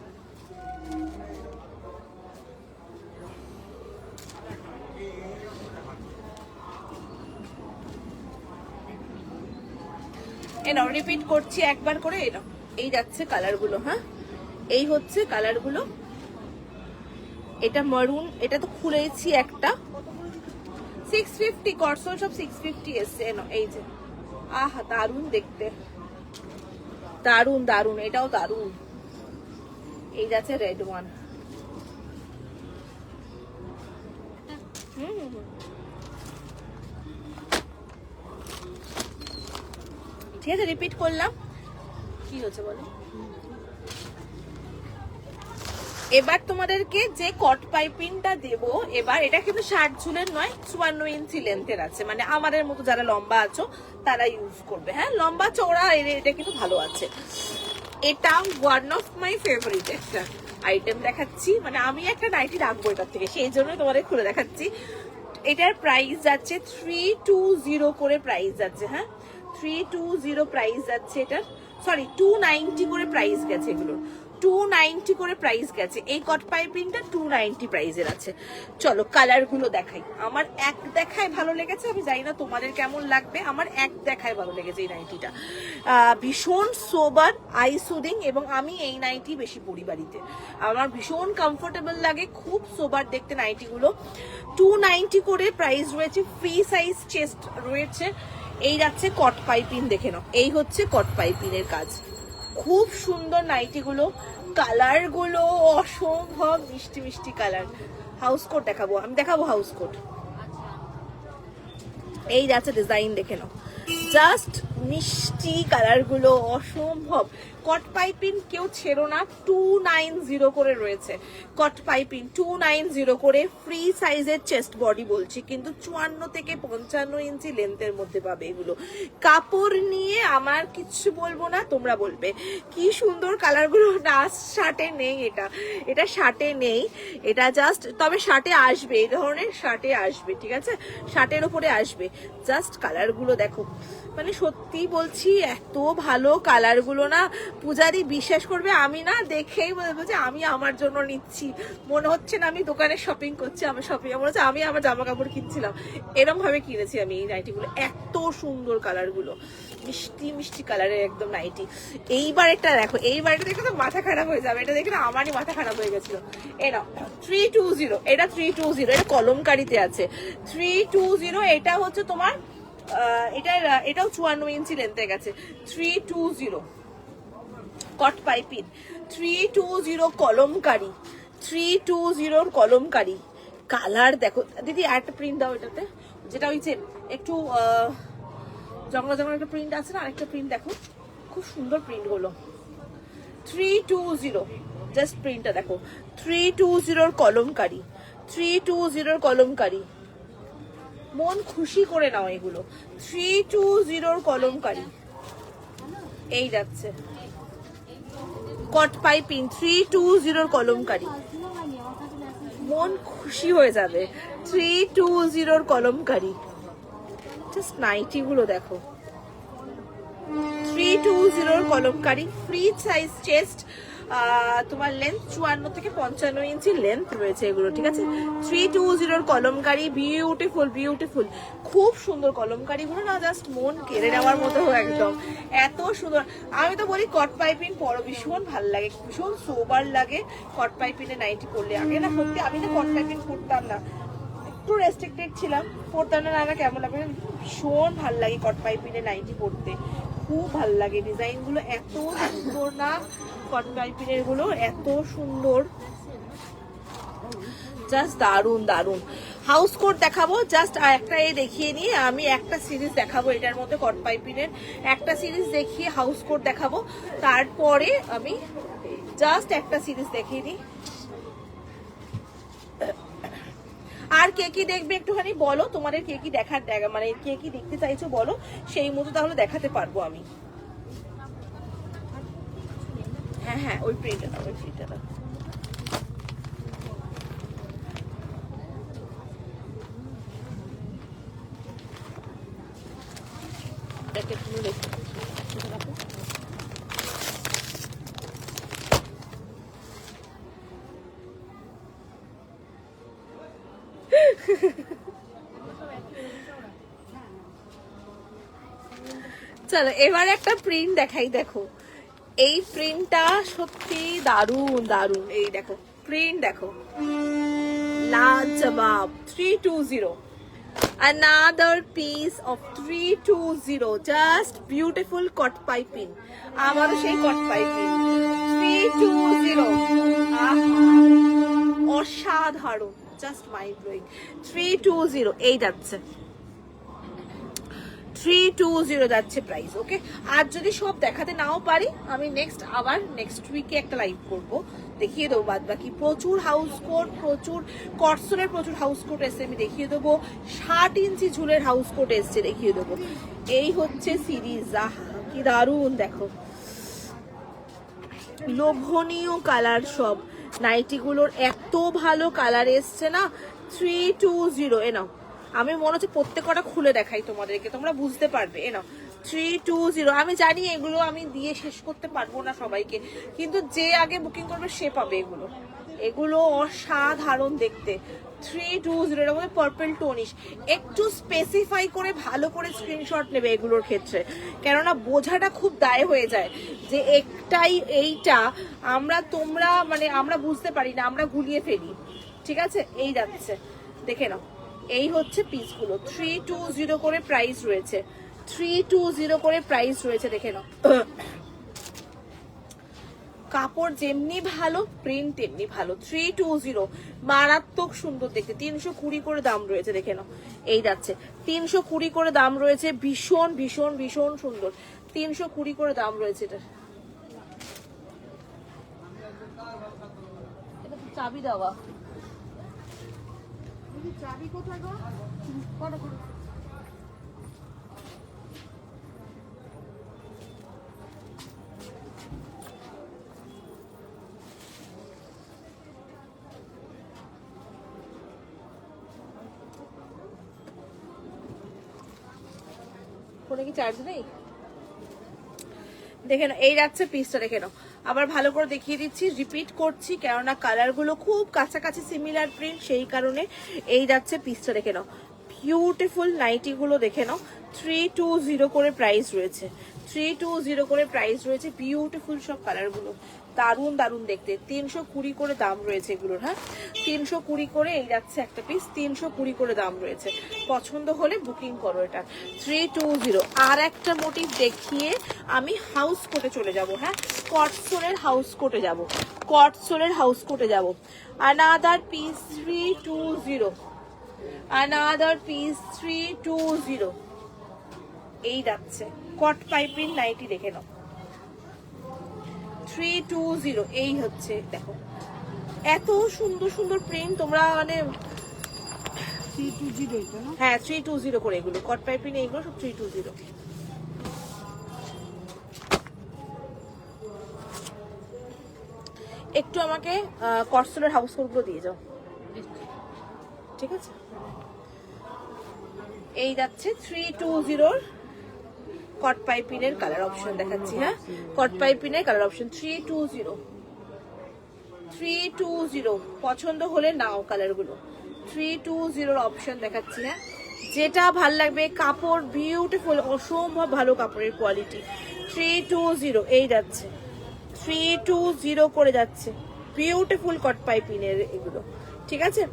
এনাও রিপিট করছি একবার করে, এনাও। এই যাচ্ছে কালার গুলো, হ্যাঁ এই হচ্ছে কালার গুলো। এটা মারুন, এটা তো খুলেছি একটা, 650 কটসোল সব 650 এসছে। এনাও এই যে, আহা দারুন দেখতে, দারুন দারুন, এটাও দারুন। এই যাচ্ছে রেড ওয়ান, ঠিক আছে রিপিট করলাম। কি হচ্ছে বলো? এবার তোমাদেরকে যে কট পাইপিংটা দেবো, এবার এটা কিন্তু 60 ঝুলের নয়, 54 ইঞ্চি লেন্থের আছে, মানে আমাদের মতো যারা লম্বা আছো তারা ইউজ করবে। হ্যাঁ লম্বা চওড়া এটা কিন্তু ভালো আছে। এটা ওয়ান অফ মাই ফেভারিট একটা আইটেম দেখাচ্ছি, মানে আমি একটা নাইটি রাখবো এটার থেকে, সেই জন্য তোমাদের খুলে দেখাচ্ছি। এটার প্রাইস যাচ্ছে 320 করে প্রাইস যাচ্ছে, হ্যাঁ 320 প্রাইস যাচ্ছে এটার, সরি 290 করে প্রাইস গেছে এগুলোর, 290 করে প্রাইস গেছে। এই কট পাইপিংটা 290 প্রাইসের আছে। চলো কালার গুলো দেখাই। আমার এক দেখায় ভালো লেগেছে, আমি জানি না তোমাদের কেমন লাগবে, আমার এক দেখায় ভালো লেগেছে এই নাইটিটা। ভীষণ সোবার, আই সুদিং, এবং আমি এই নাইটি বেশি পরি বাড়িতে, আমার ভীষণ কমফোর্টেবল লাগে, খুব সোবার দেখতে নাইটিগুলো। 290 করে প্রাইস রয়েছে, ফ্রি সাইজ চেস্ট রয়েছে। এই যাচ্ছে কট পাইপিং, দেখে নাও এই হচ্ছে কট পাইপিংয়ের কাজ। খুব সুন্দর নাইটিগুলো, কালার গুলো অসম্ভব মিষ্টি মিষ্টি কালার। হাউস কোট দেখাবো, আমি দেখাবো হাউস কোট। এই যাচ্ছে ডিজাইন, দেখে নাও জাস্ট মিষ্টি কালার গুলো অসম্ভব। কট পাইপিং কেউ ছেড়ো না, 290 করে রয়েছে কট পাইপিং, 290 করে, ফ্রি সাইজের চেস্ট বডি বলছি, কিন্তু 54 থেকে 55 ইঞ্চি লেন্থের মধ্যে পাবে এগুলো। কাপড় নিয়ে আমার কিছু বলবো না, তোমরা বলবে কি সুন্দর কালারগুলো। না শার্টে নেই, এটা শার্টে নেই, এটা জাস্ট, তবে শার্টে আসবে, এই ধরনের শার্টে আসবে, ঠিক আছে শার্টের উপরে আসবে। জাস্ট কালারগুলো দেখো, মানে সত্যি বলছি এত ভালো কালারগুলো না, পূজারি বিশ্বাস করবে আমি না দেখেই বলবো যে আমি আমার জন্য নিচ্ছি, মনে হচ্ছে না আমি দোকানে শপিং করছি, আমার শপিং মনে হচ্ছে আমি আমার জামা কাপড় কিনছিলাম, এরকম ভাবে কিনেছি আমি এই নাইটিগুলো। এত সুন্দর কালারগুলো, মিষ্টি মিষ্টি কালারের একদম নাইটি। এইবার এটা দেখো, এইবার এটা দেখে তো মাথা খারাপ হয়ে যাবে, এটা দেখে না আমারই মাথা খারাপ হয়ে গেছিল। এই নাও 320, এটা 320, এটা কলমকারিতে আছে 320। এটা হচ্ছে তোমার এটাও 54 ইঞ্চি লেন্থে গেছে 320 cot piping 320 kalamkari 320 kalamkari. Colour দেখো দিদি, আর একটা প্রিন্ট দাও এটাতে, যেটা ওই যে একটু জঙ্গলা জঙ্গলা একটা প্রিন্ট আছে না, আরেকটা প্রিন্ট দেখো, খুব সুন্দর প্রিন্ট গুলো। 320 জাস্ট প্রিন্টটা দেখো, 320 কলমকারি 320 কলমকারি। মন খুশি করে নাও এগুলো, 320 কলমকারি। এই যাচ্ছে কট পাইপিং 320 কলমকারি, মন খুশি হয়ে যাবে। 320 কলমকারি। জাস্ট নাইটি গুলো দেখো, 320 কলমকারি। ফ্রি সাইজ চেস্ট, তোমার লেন্থ 54 থেকে 55 ইঞ্চি লেন্থ রয়েছে এগুলো, ঠিক আছে। 320 কলমকারি, বিউটিফুল বিউটিফুল, খুব সুন্দর কলমকারি গুলো না, জাস্ট মন কেড়ে নেওয়ার মতো একদম, এত সুন্দর। আমি তো বলি কট পাইপিং পরো, ভীষণ ভাল লাগে, ভীষণ সোবার লাগে কট পাইপিংয়ে নাইটি পরলে। আগে না সত্যি আমি না কট পাইপিং পরতাম না, একটু রেস্ট্রিক্টেড ছিলাম, পরতাম না, না কেমন লাগে, ভীষণ ভাল লাগে কট পাইপিংয়ে নাইটি পরতে, খুব ভাল লাগে। ডিজাইন গুলো এত সুন্দর না, কট পাইপিংয়ের গুলো এত সুন্দর, জাস্ট দারুন দারুন। হাউস কোট দেখাবো, জাস্ট একটা দেখিয়ে নিয়ে আমি একটা সিরিজ দেখাবো এটার মধ্যে, কট পাইপিংয়ের একটা সিরিজ দেখিয়ে হাউস কোট দেখাবো, তারপরে আমি জাস্ট একটা সিরিজ দেখিয়ে দিই। আর কে কি দেখবে একটুখানি বলো, তোমাদের কে কি দেখার মানে কে কি দেখতে চাইছো বলো, সেই মতো তাহলে দেখাতে পারবো আমি। হ্যাঁ হ্যাঁ, ওই প্রিন্টটা দাও, ওই প্রিন্টটা দাও। চলো এবার একটা প্রিন্ট দেখাই, দেখো এই প্রিন্টটা সত্যি দারুন দারুন। এই দেখো প্রিন্ট দেখো, লাজবাব 320, another piece of 320, just beautiful cot piping, আমারও সেই কট পাইপিং 320, অসাধারণ, জাস্ট মাইন্ড ব্লোয়িং 320। এই যাচ্ছে 320 যাচ্ছে প্রাইস, ওকে। আর যদি সব দেখাতে নাও পারি, আমি আবার নেক্সট উইকে একটা লাইভ করব, দেখিয়ে দেবো বাদ বাকি। প্রচুর হাউস কোট, প্রচুর কটসনের প্রচুর হাউস কোট এসছে, আমি দেখিয়ে দেবো। 60 ইঞ্চি ঝুলের হাউস কোট এসছে, দেখিয়ে দেবো। এই হচ্ছে সিরিজ, আহা কি দারুন, দেখো লোভনীয় কালার সব নাইটিগুলোর, এত ভালো কালার এসছে না। 320, এ নাও, আমি মনে হচ্ছে প্রত্যেকটা খুলে দেখাই তোমাদেরকে, তোমরা বুঝতে পারবে। এ নাও 320। আমি জানি এগুলো আমি দিয়ে শেষ করতে পারবো না সবাইকে, কিন্তু যে আগে বুকিং করবে সে পাবে এগুলো, এগুলো অসাধারণ দেখতে। 320 এর মধ্যে পার্পল টোনিশ, একটু স্পেসিফাই করে ভালো করে স্ক্রিনশট নেবে এগুলোর ক্ষেত্রে, কেননা বোঝাটা খুব দায় হয়ে যায় যে একটাই এইটা, তোমরা মানে আমরা বুঝতে পারি না, আমরা গুলিয়ে ফেলি, ঠিক আছে। এই যাচ্ছে, দেখে নাও, এই হচ্ছে পিসগুলো। 320 করে প্রাইস রয়েছে, 320 করে প্রাইস রয়েছে, দেখে নাও। কাপড় যেমনি ভালো, প্রিন্ট তেমনি ভালো। 320 মারাত্মক সুন্দর দেখতে, 320 করে দাম রয়েছে, দেখে নাও। এই যাচ্ছে 320 করে দাম রয়েছে, ভীষণ ভীষণ ভীষণ সুন্দর, 320 করে দাম রয়েছে। এটা চাবি দেওয়া, চাবি কোথায় গো? করো করো। ফোনে কি চার্জ নেই? দেখে নাও, এই যাচ্ছে পিসটা, দেখে নাও। আবার ভালো করে দেখিয়ে দিচ্ছি, রিপিট করছি, কেননা কালারগুলো খুব কাছাকাছি সিমিলার প্রিন্ট, সেই কারণে। এই যাচ্ছে পিসটা, দেখে নাও। বিউটিফুল নাইটি গুলো দেখে নাও, 320 করে প্রাইস রয়েছে, 320 করে প্রাইস রয়েছে। বিউটিফুল সব কালারগুলো, দারুণ দারুণ দেখতে। 320 করে দাম রয়েছে এগুলোর। হ্যাঁ, 320 করে এই যাচ্ছে একটা পিস, 320 করে দাম রয়েছে। পছন্দ হলে বুকিং করো এটা। 320। আর একটা মোটিভ দেখিয়ে আমি হাউস কোটে চলে যাব। হ্যাঁ, কটসোলের হাউস কোটে যাব, কটসোলের হাউস কোটে যাব। Another piece 320, another piece 320। এই যাচ্ছে কট পাইপিং নাইটি, দেখে নাও 320। এই হচ্ছে দেখো, এত সুন্দর সুন্দর প্রিন্ট তোমরা মানে 320 এটা না? হ্যাঁ 320 করে এগুলো কট পাইপিং, এইগুলো সব 320। একটু আমাকে কটসোলের হাউস কোটগুলো দিয়ে যাও, ঠিক আছে? এই যাচ্ছে 320 কট পাইপিনের কালার অপশন দেখাচ্ছি। হ্যাঁ, কট পাইপিনের কালার অপশন 320। পছন্দ হলে নাও কালারগুলো। 320 অপশন দেখাচ্ছি। হ্যাঁ, যেটা ভাল লাগবে। কাপড় বিউটিফুল, অসম্ভব ভালো কাপড়ের কোয়ালিটি। 320 এই যাচ্ছে, 320 করে যাচ্ছে। বিউটিফুল কট পাইপিনের এগুলো, ঠিক আছে?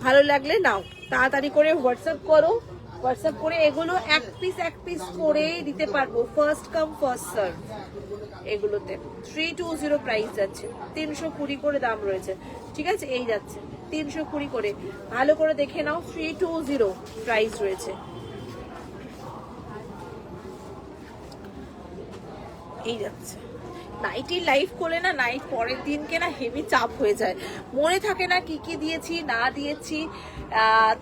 ভালো লাগলে নাও, তাড়াতাড়ি করে হোয়াটসঅ্যাপ করো। হোয়াটসঅ্যাপ করে এগুলো এক পিস করে দিতে পারবো, ফার্স্ট কাম ফার্স্ট সার্ভ। এগুলোতে 320 প্রাইস যাচ্ছে, 320 করে দাম রয়েছে, ঠিক আছে? এই যাচ্ছে 320 করে, ভালো করে দেখে নাও। 320 প্রাইস রয়েছে। এই যাচ্ছে নাইটি লাইভ করলে না, নাইট পরের দিনকে না হেভি চাপ হয়ে যায়, মনে থাকে না কি কি দিয়েছি না দিয়েছি।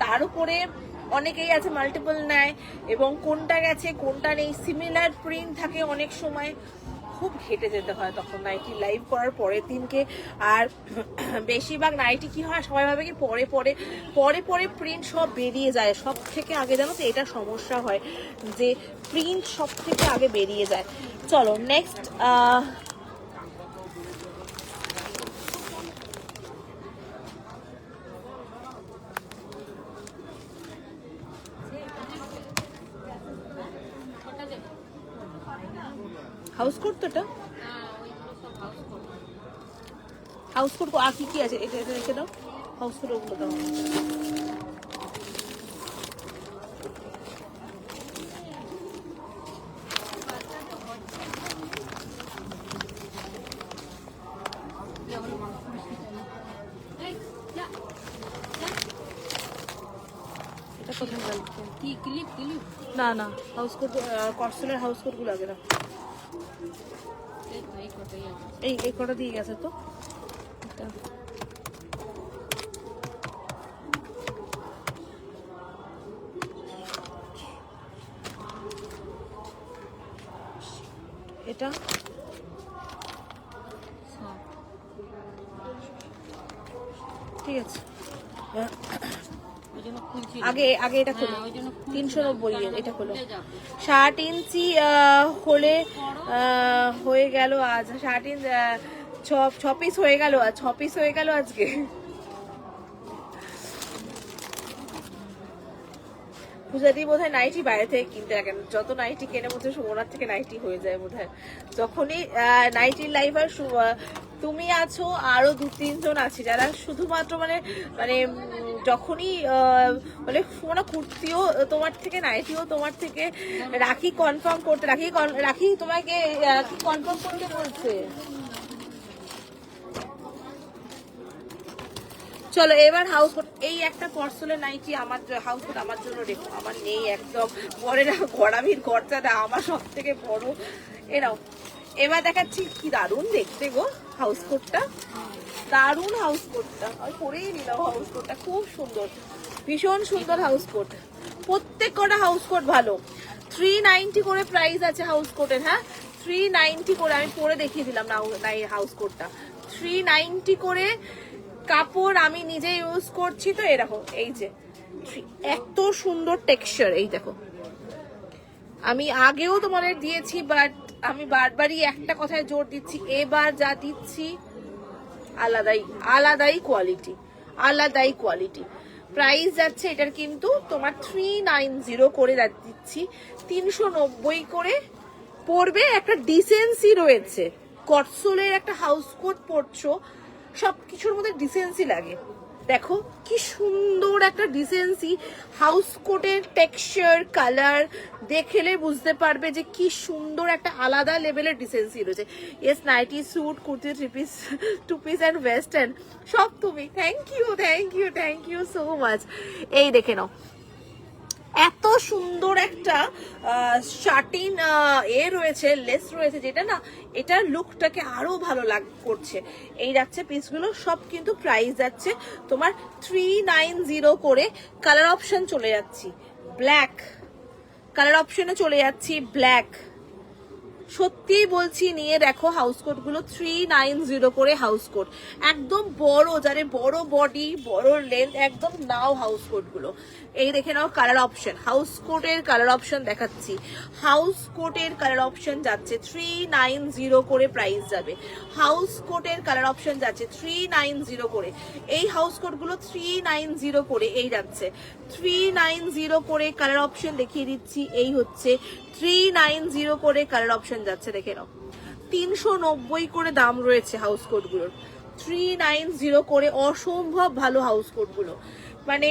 তার উপরে অনেকেই আছে মাল্টিপল নেয় এবং কোনটা গেছে কোনটা নেই, সিমিলার প্রিন্ট থাকে অনেক সময়, খুব ঘেটে যেতে হয় তখন নাইটি লাইভ করার পরের দিনকে। আর বেশিরভাগ নাইটি কি হয়, সবাই ভাবে কি পরে পরে পরে পরে প্রিন্ট সব বেরিয়ে যায়। সব থেকে আগে জানো তো এটা সমস্যা হয় যে প্রিন্ট সব থেকে আগে বেরিয়ে যায়। চলো নেক্সট হাউস কোট। তো এটা হাউস কোট, আর কি কি আছে এটা এটা রেখে দাও। হাউস কোট ওগুলো দাও। এটা কোথায় গেল? কি ক্লিপ ক্লিপ না না, হাউস কোট, কটসলের হাউস কোট গুলো আগে দাও। এই কটাই আছে। এই কটা দিয়ে গেছে তো। এটা ঠিক আছে, ওই জন্য খুলছি আগে আগে এটা খোলো। ওই জন্য 390 এটা খোলো। যাবো। 60 ইঞ্চি হলে হয়ে গেল আজ। 60 ইঞ্চ 6 পিস হয়ে গেল আজ, 6 পিস হয়ে গেল আজকে। পূজাদি বোধহয় নাইটি বাইরে থেকে কিনতে রাখেন, যত নাইটি কেনে বোধহয় ওনার থেকে নাইটি হয়ে যায় বোধহয়। যখনই নাইটির লাইভ আর তুমি আছো, আরো 2-3 জন আছে যারা শুধুমাত্র মানে মানে যখনই মানে কোনো কুর্তিও তোমার থেকে, নাইটিও তোমার থেকে, রাখি কনফার্ম করতে, রাখি তোমাকে কি কনফার্ম করতে বলছে। চলো এবার হাউস কোট। এই একটা পর্সেলের নাইটি আমার হাউস কোট আমার জন্য রেখো, আমার নেই একদম। পরে না গড়ামির খরচাটা আমার সব থেকে বড়। এরাও এবার দেখাচ্ছি কি দারুণ দেখতে গো হাউস কোটটা, দারুণ হাউস কোটটা। আমি পরেই নিলাম হাউস কোটটা, খুব সুন্দর, ভীষণ সুন্দর হাউস কোট। প্রত্যেক কটা হাউস কোট ভালো। 390 করে প্রাইস আছে হাউস কোটের। হ্যাঁ 390 করে, আমি পরে দেখিয়ে দিলাম না হাউস কোটটা। 390 করে কাপড়, আমি নিজে ইউজ করছি তো। এরকম এই যে এত সুন্দর টেক্সচার, এই দেখো। আমি আগেও তোমাদের দিয়েছি, বাট আমি বারবারই একটা কথায় জোর দিচ্ছি, এবার যা দিচ্ছি আলাদাই আলাদাই কোয়ালিটি, আলাদাই কোয়ালিটি। প্রাইস যাচ্ছে এটার কিন্তু তোমার 390 করে দিচ্ছি, 390 করে পড়বে। একটা ডিসেন্সি রয়েছে, কটসোলের একটা হাউস কোট পরছো, সবকিছুর মধ্যে ডিসেন্সি লাগে। দেখো কি সুন্দর একটা ডিসেন্সি, হাউস কোটের টেক্সচার কালার দেখলে বুঝতে পারবে যে কি সুন্দর একটা আলাদা লেভেলের ডিসেন্সি রয়েছে। Yes, nightie, suit, kurti, three piece, two piece and western সব তুমি। Thank you, thank you, thank you so much. এই দেখে নাও, এত সুন্দর একটা শার্টিন রয়েছে, লেস রয়েছে, যেটা না এটার লুকটাকে আরো ভালো করছে। এই যাচ্ছে পিসগুলো সব, কিন্তু প্রাইস যাচ্ছে তোমার 390 করে। কালার অপশন চলে যাচ্ছি ব্ল্যাক, কালার অপশনে চলে যাচ্ছি ব্ল্যাক। সত্যি বলছি, নিয়ে দেখো হাউস কোট গুলো 390 করে হাউস কোট, একদম বড়, যারে বড় বডি বড় লেন্থ একদম নাও হাউস কোট গুলো। এই দেখে নাও কালার অপশন, হাউস কোটের কালার অপশন দেখাচ্ছি। হাউস কোটের কালার অপশন যাচ্ছে 390 করে প্রাইস যাবে। হাউস কোটের কালার অপশন যাচ্ছে 390 করে। এই হাউস কোট গুলো 390 করে এই যাচ্ছে, 390 করে কালার অপশন দেখিয়ে দিচ্ছি। এই হচ্ছে 390 করে কালার অপশন যাচ্ছে, দেখে নাও। 390 করে দাম রয়েছে হাউস কোট গুলোর, 390 করে। অসম্ভব ভালো হাউস কোট গুলো, মানে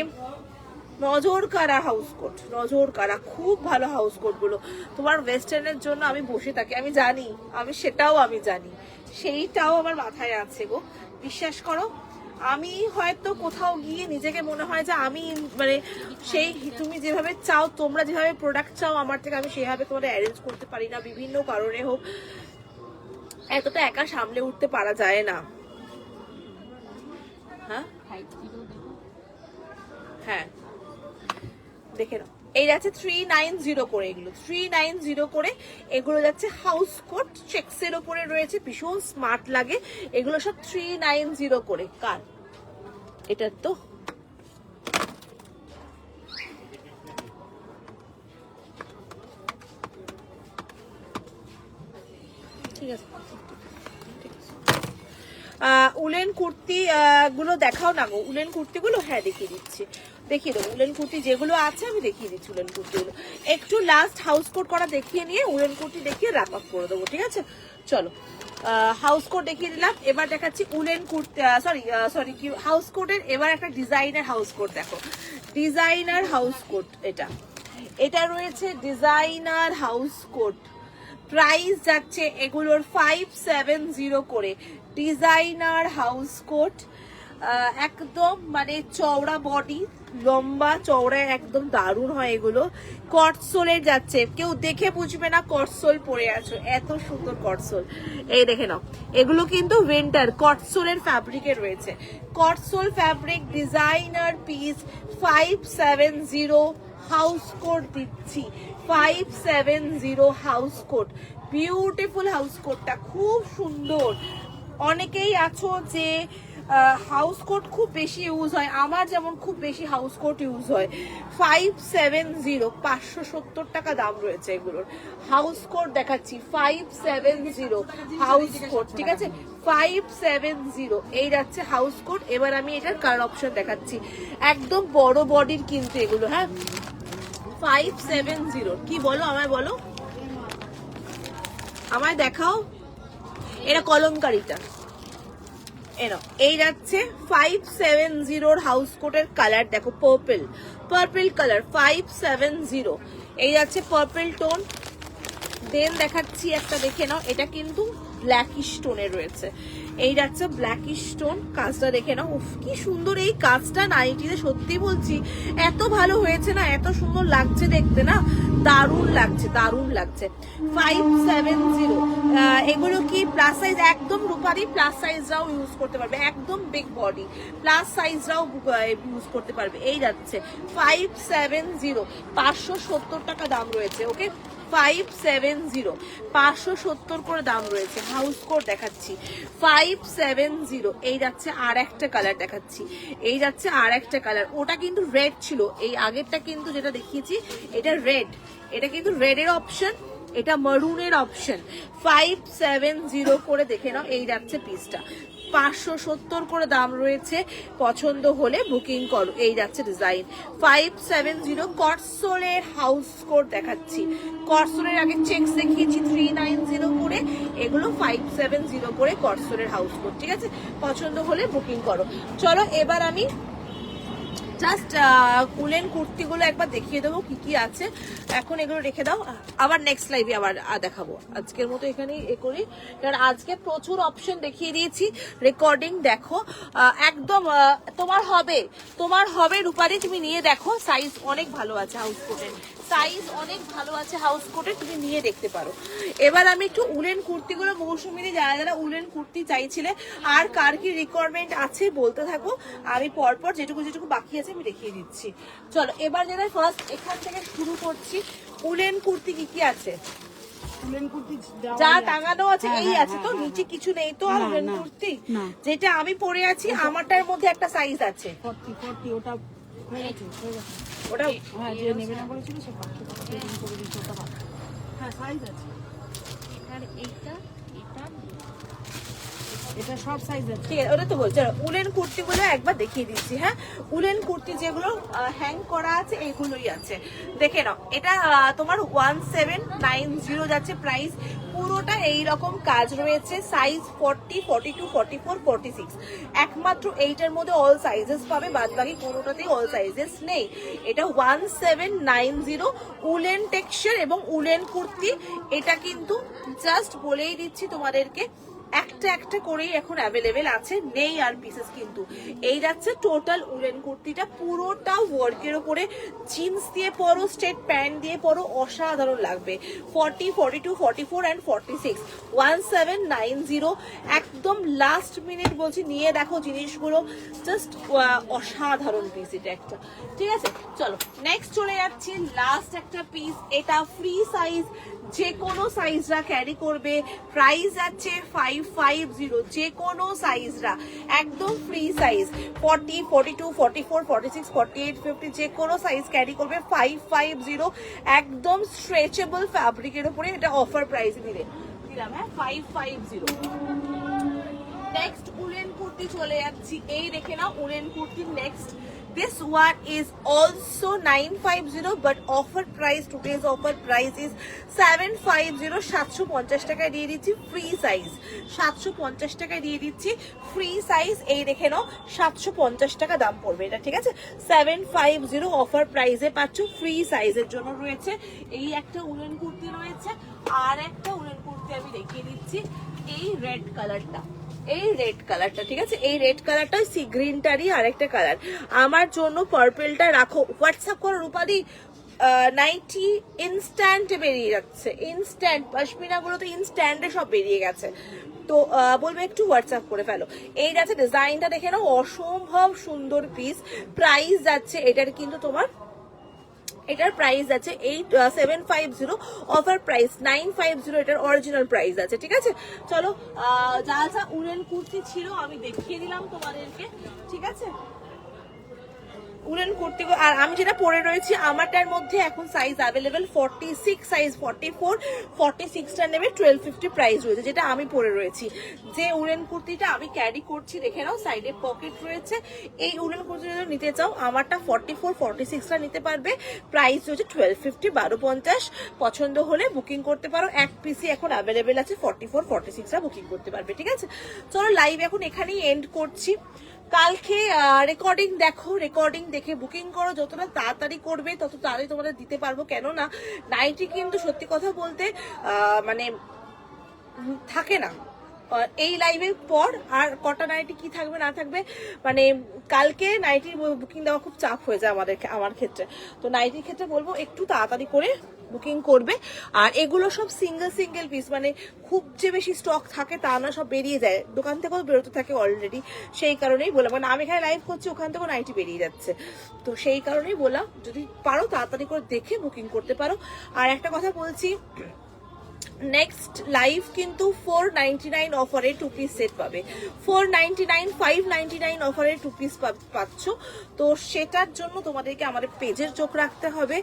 নজর কাড়া হাউস কোট, নজর কাড়া, খুব ভালো হাউস কোট গুলো। তোমার ওয়েস্টার্নের জন্য আমি বসে থাকি, আমি জানি, আমি সেটাও আমি জানি, সেইটাও আমার মাথায় আছে গো, বিশ্বাস করো। আমি হয়তো কোথাও গিয়ে নিজেকে মনে হয় যে আমি মানে সেই তুমি যেভাবে চাও, তোমরা যেভাবে প্রোডাক্ট চাও আমার থেকে, আমি সেভাবে তোমাদের অ্যারেঞ্জ করতে পারি না, বিভিন্ন কারণে হোক। এতটা একা সামলে উঠতে পারা যায় না। হ্যাঁ হ্যাঁ, দেখে নাও। এই যাচ্ছে 390 করে, এগুলো 390 করে এগুলো যাচ্ছে হাউস কোট, চেক্সের ওপরে রয়েছে, ভীষণ স্মার্ট লাগে এগুলো সব 390 করে। কার এটা তো ঠিক আছে, উলেন কুর্তি গুলো দেখাও না গো, উলেন কুর্তি গুলো। হ্যাঁ দেখিয়ে দিচ্ছি, দেখিয়ে দেবো উলেন কুর্তি যেগুলো আছে আমি দেখিয়ে দিচ্ছি। উলেন কুর্তিগুলো একটু লাস্ট হাউস কোট করা দেখিয়ে নিয়ে উলেন কুর্তি দেখিয়ে র্যাপ আপ করে দেবো, ঠিক আছে? চলো, হাউস কোট দেখিয়ে দিলাম, এবার দেখাচ্ছি উলেন কুর্তি, সরি কি হাউস কোটের। এবার একটা ডিজাইনার হাউস কোট দেখো, ডিজাইনার হাউস কোট। এটা রয়েছে ডিজাইনার হাউস কোট, প্রাইস যাচ্ছে এগুলোর 570 করে। ডিজাইনার হাউস কোট, একদম মানে চওড়া বডি, লম্বা চওড়া, একদম দারুণ হয় এগুলো। কটসোলের যাচ্ছে, কেউ দেখে বুঝবে না কটসোল পরে আছো, এত সুন্দর কটসোল। এই দেখে নাও, এগুলো কিন্তু উইন্টার কটসোলের ফ্যাব্রিকে রয়েছে। কটসোল fabric designer piece 570 house coat দিচ্ছি, 570 হাউস কোট। বিউটিফুল হাউস কোটটা, খুব সুন্দর। অনেকেই আছো যে হাউস কোট খুব বেশি ইউজ হয়, আমার যেমন খুব বেশি হাউস কোট ইউজ হয়। 570, 570 টাকা দাম রয়েছে এগুলোর। হাউস কোট দেখাচ্ছি 570 হাউস কোট, ঠিক আছে? 570 এই যাচ্ছে হাউস কোট। এবার আমি এটার কালার অপশন দেখাচ্ছি, একদম বড় বডির কিন্তু এগুলো। হ্যাঁ 570, কি বলো আমায়, বলো আমায়, দেখাও। এটা কলমকারিটা, এই যাচ্ছে 570 হাউস কোটের কালার দেখো, পার্পল, পার্পল কালার 570 এই যাচ্ছে পার্পল টোন। দেন দেখাচ্ছি একটা, দেখে নাও, এটা কিন্তু ব্ল্যাকিশ টোনের রয়েছে। এই যাচ্ছে ব্ল্যাকিশ টোন, কাজটা দেখে নাও, উফ কি সুন্দর এই কাজটা নাইটিতে, সত্যি বলছি এত ভালো হয়েছে না, এত সুন্দর লাগছে দেখতে না, দারুণ লাগছে, দারুণ লাগছে। 570 এগুলো কি প্লাস সাইজ, একদম রূপারি প্লাস সাইজরাও ইউজ করতে পারবে, একদম বিগ বডি প্লাস সাইজরাও ইউজ করতে পারবে। এই যাচ্ছে 570, 570 টাকা দাম রয়েছে। ওকে 570, 570 করে দাম রয়েছে। হাউস কোট দেখাচ্ছি 570, এই যাচ্ছে আর একটা কালার দেখাচ্ছি, এই যাচ্ছে আর একটা কালার। ওটা কিন্তু রেড ছিল, এই আগেরটা কিন্তু যেটা দেখিয়েছি এটা রেড, এটা কিন্তু রেডের অপশন, এটা মারুনের অপশন। 570 করে দেখে নাও, এই যাচ্ছে পিসটা 570 করে দাম রয়েছে, পছন্দ হলে বুকিং করো। এই যাচ্ছে ডিজাইন 570 কটসোলের হাউস কোট দেখাচ্ছি। কটসোলের আগে চেকস দেখিয়েছি 390 করে, এগুলো 570 করে কটসোলের হাউস কোট। ঠিক আছে, পছন্দ হলে বুকিং করো। চলো এবার আমি জাস্ট উলেন কুর্তিগুলো একবার দেখিয়ে দেবো কি কি আছে। এখন এগুলো রেখে দাও, আবার নেক্সট লাইভে আবার দেখাবো। আজকের মতো এখানেই করি, কারণ আজকে প্রচুর অপশন দেখিয়ে দিয়েছি। রেকর্ডিং দেখো, একদম তোমার হবে রূপারি, তুমি নিয়ে দেখো, সাইজ অনেক ভালো আছে হাউস কোটের, সাইজ অনেক ভালো আছে হাউস কোটের, তুমি নিয়ে দেখতে পারো। এবার আমি একটু উলেন কুর্তিগুলো, মৌসুমীরে যারা যারা উলেন কুর্তি চাইছিলে আর কার কি রিকোয়ারমেন্ট আছে বলতে থাকো, আমি পরপর যেটুকু যেটুকু বাকি আছে আমি দেখিয়ে দিচ্ছি। চলো এবার যেটা ফার্স্ট এখান থেকে শুরু করছি। উলেন কুর্তি কি কি আছে? উলেন কুর্তি যা টাঙানো আছে এই আছে তো, নিচে কিছু নেই তো আর উলেন কুর্তি? যেটা আমি পরে আছি আমারটার মধ্যে একটা সাইজ আছে 40 ওটা হয়ে গেছে ওটা। হ্যাঁ, যে নেবে না বলেছিল সে 500 টাকা দিয়ে করে দিয়েছে, ওটা ভালো। হ্যাঁ, সাইজ আছে, আর এইটা এটা সব সাইজ আছে। ঠিক আছে, ওটা তো বলছি। উলেন কুর্তিগুলো একবার দেখিয়ে দিচ্ছি। হ্যাঁ, উলেন কুর্তি যেগুলো হ্যাং করা আছে এইগুলোই আছে, দেখে নাও। এটা তোমার 1790 যাচ্ছে প্রাইস। পুরোটা এইরকম কাজ রয়েছে, সাইজ 40, 42, 44, 46। একমাত্র এইটার মধ্যে অল সাইজেস পাবে, বাদ বাকি কোনোটাতেই অল সাইজেস নেই। এটা 1790 উলেন টেক্সচার এবং উলেন কুর্তি। এটা কিন্তু জাস্ট বলেই দিচ্ছি তোমাদেরকে, একটা একটা করেই এখন অ্যাভেলেবেল আছে, নেই আর পিসেস কিন্তু। এই যাচ্ছে টোটাল উলেন কুর্তিটা, পুরোটা ওয়ার্কের উপরে, জিন্স দিয়ে পরো, স্ট্রেট প্যান্ট দিয়ে পরো, অসাধারণ লাগবে। 40, 42, 44 অ্যান্ড 46, 1790। একদম লাস্ট মিনিট বলছি, নিয়ে দেখো জিনিসগুলো, জাস্ট অসাধারণ পিস এটা একটা। ঠিক আছে, চলো নেক্সট চলে যাচ্ছি, লাস্ট একটা পিস। এটা ফ্রি সাইজ, যে কোনো সাইজরা ক্যারি করবে। প্রাইস আছে 550, যে কোনো সাইজরা একদম ফ্রি সাইজ। 40, 42, 44, 46, 48, 50, যে কোনো সাইজ ক্যারি করবে। 550, একদম স্ট্রেচেবল ফ্যাব্রিকের উপরে, এটা অফার প্রাইসে দিলাম। হ্যাঁ, 550। নেক্সট উলেন কুর্তি চলে যাচ্ছি, এই দেখে নাও woollen kurti next. This one is also 950, but offer price, today's offer price is 750. 750 টাকায় দিয়ে দিচ্ছি ফ্রি সাইজ, 750 টাকায় দিয়ে দিচ্ছি ফ্রি সাইজ। এই দেখে নাও, 750 টাকা দাম পড়বে এটা। ঠিক আছে, 750 অফার প্রাইসে পাচ্ছ, ফ্রি সাইজের জন্য রয়েছে। এই একটা উলেন কুর্তি রয়েছে, আর একটা উলেন কুর্তি আমি দেখিয়ে দিচ্ছি, এই রেড কালারটা, এই রেড কালারটা। ঠিক আছে, এই রেড কালারটা সি গ্রিনটারই আরেকটা কালার। আমার জন্য পার্পলটা রাখো, হোয়াটসঅ্যাপ করো রূপাদি। নাইটি ইনস্ট্যান্টে বেরিয়ে যাচ্ছে, ইনস্ট্যান্ট পশমিনা গুলো তো ইনস্ট্যান্টে সব বেরিয়ে গেছে, তো বলবে একটু হোয়াটসঅ্যাপ করে ফেলো। এই যাচ্ছে ডিজাইনটা দেখে নাও, অসম্ভব সুন্দর পিস। প্রাইস যাচ্ছে এটার কিন্তু তোমার, এটার প্রাইস আছে 750, অফার প্রাইস 950, এটার অরিজিনাল প্রাইস আছে। ঠিক আছে, চলো যা যা উলেন কুর্তি ছিল আমি দেখিয়ে দিলাম তোমাদেরকে। ঠিক আছে, উলেন কুর্তি। আর আমি যেটা পরে রয়েছি আমারটার মধ্যে এখন সাইজ অ্যাভেলেবেল 46 সাইজ, 44, 46টা নেবে 1250 প্রাইস রয়েছে, যেটা আমি পরে রয়েছি। যে উলেন কুর্তিটা আমি ক্যারি করছি দেখে নাও, সাইডে পকেট রয়েছে। এই উলেন কুর্তি যদি নিতে চাও আমারটা 44, 46টা নিতে পারবে, প্রাইস রয়েছে 1250, 1250। পছন্দ হলে বুকিং করতে পারো, এক পিসি এখন অ্যাভেলেবেল আছে, 44, 46টা বুকিং করতে পারবে। ঠিক আছে, চলো লাইভ এখন এখানেই এন্ড করছি। কালকে রেকর্ডিং দেখো, রেকর্ডিং দেখে বুকিং করো, যতটা তাড়াতাড়ি করবে তত তাড়াতাড়ি তোমাদের দিতে পারবো। কেননা নাইটি কিন্তু সত্যি কথা বলতে মানে থাকে না, এই লাইভের পর আর কটা নাইটি কি থাকবে না থাকবে, মানে কালকে নাইটির বুকিং দেওয়া খুব চাপ হয়ে যায় আমার ক্ষেত্রে। তো নাইটির ক্ষেত্রে বলবো একটু তাড়াতাড়ি করে বুকিং করবে। আর এগুলো সব সিঙ্গেল পিস, মানে খুব যে বেশি স্টক থাকে তা না, সব বেরিয়ে যায়, দোকান থেকেও বেরোতে থাকে অলরেডি। সেই কারণেই বললাম, মানে আমি এখানে লাইভ করছি, ওখান থেকেও নাইটি বেরিয়ে যাচ্ছে, তো সেই কারণেই বললাম যদি পারো তাড়াতাড়ি করে দেখে বুকিং করতে পারো। আর একটা কথা বলছি, নেক্সট লাইভ কিন্তু 499 অফারে 2 পিস সেট পাবে। 499 599 অফারে 2 পিস পাচ্ছ। তো সেটার জন্য তোমাদেরকে আমাদের পেজের চোখ রাখতে হবে।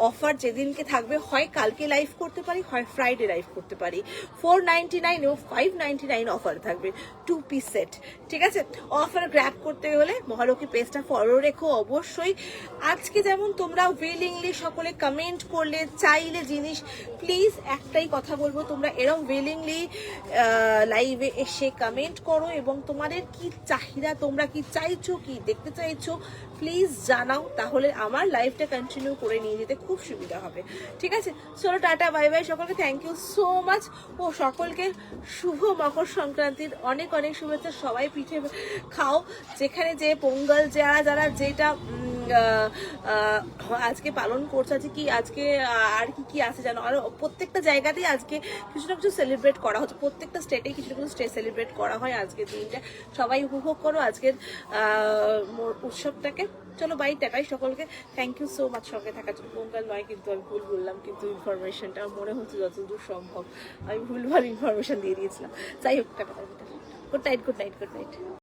অফার যেদিনকে থাকবে, হয় কালকে লাইভ করতে পারি, হয় ফ্রাইডে লাইভ করতে পারি। 499 ও 599 অফার থাকবে 2 পিস সেট, ঠিক আছে? অফার গ্র্যাব করতে হলে মহালক্ষ্মী পেজটা ফলো রেখো অবশ্যই। আজকে যেমন তোমরা উইলিংলি সকলে কমেন্ট করলে, চাইলে জিনিস, প্লিজ একটাই কথা বলবো, তোমরা এরকম উইলিংলি লাইভে এসে কমেন্ট করো এবং তোমাদের কি চাহিদা, তোমরা কি চাইছো, কি দেখতে চাইছো প্লিজ জানাও, তাহলে আমার লাইভটা কন্টিনিউ করে নিয়ে যেতে খুব সুবিধা হবে, ঠিক আছে? চলো টাটা, বাই বাই সকলকে, থ্যাংক ইউ সো মাচ। ও সকলকে শুভ মকর সংক্রান্তির অনেক অনেক শুভেচ্ছা। সবাই পিঠে খাও, যেখানে যে পোঙ্গল যারা যারা যেটা আজকে পালন করছে, আজকে কি আজকে আর কি কি আছে জানো, আর প্রত্যেকটা জায়গাতেই আজকে কিছু না কিছু সেলিব্রেট করা হচ্ছে, প্রত্যেকটা স্টেটে কিছু না কিছু স্টেট সেলিব্রেট করা হয় আজকের দিনটা। সবাই উপভোগ করো আজকের উৎসবটাকে। চলো বাই, টাটাই সকলকে, থ্যাংক ইউ সো মাচ সঙ্গে থাকার জন্য। পোঙ্গল নয় কিন্তু, আমি ভুল বললাম, কিন্তু ইনফরমেশনটা মনে হচ্ছে যতদূর সম্ভব আমি ভুলভাল ইনফরমেশন দিয়ে দিয়েছিলাম। যাই হোক, tata, good night, good night, good night.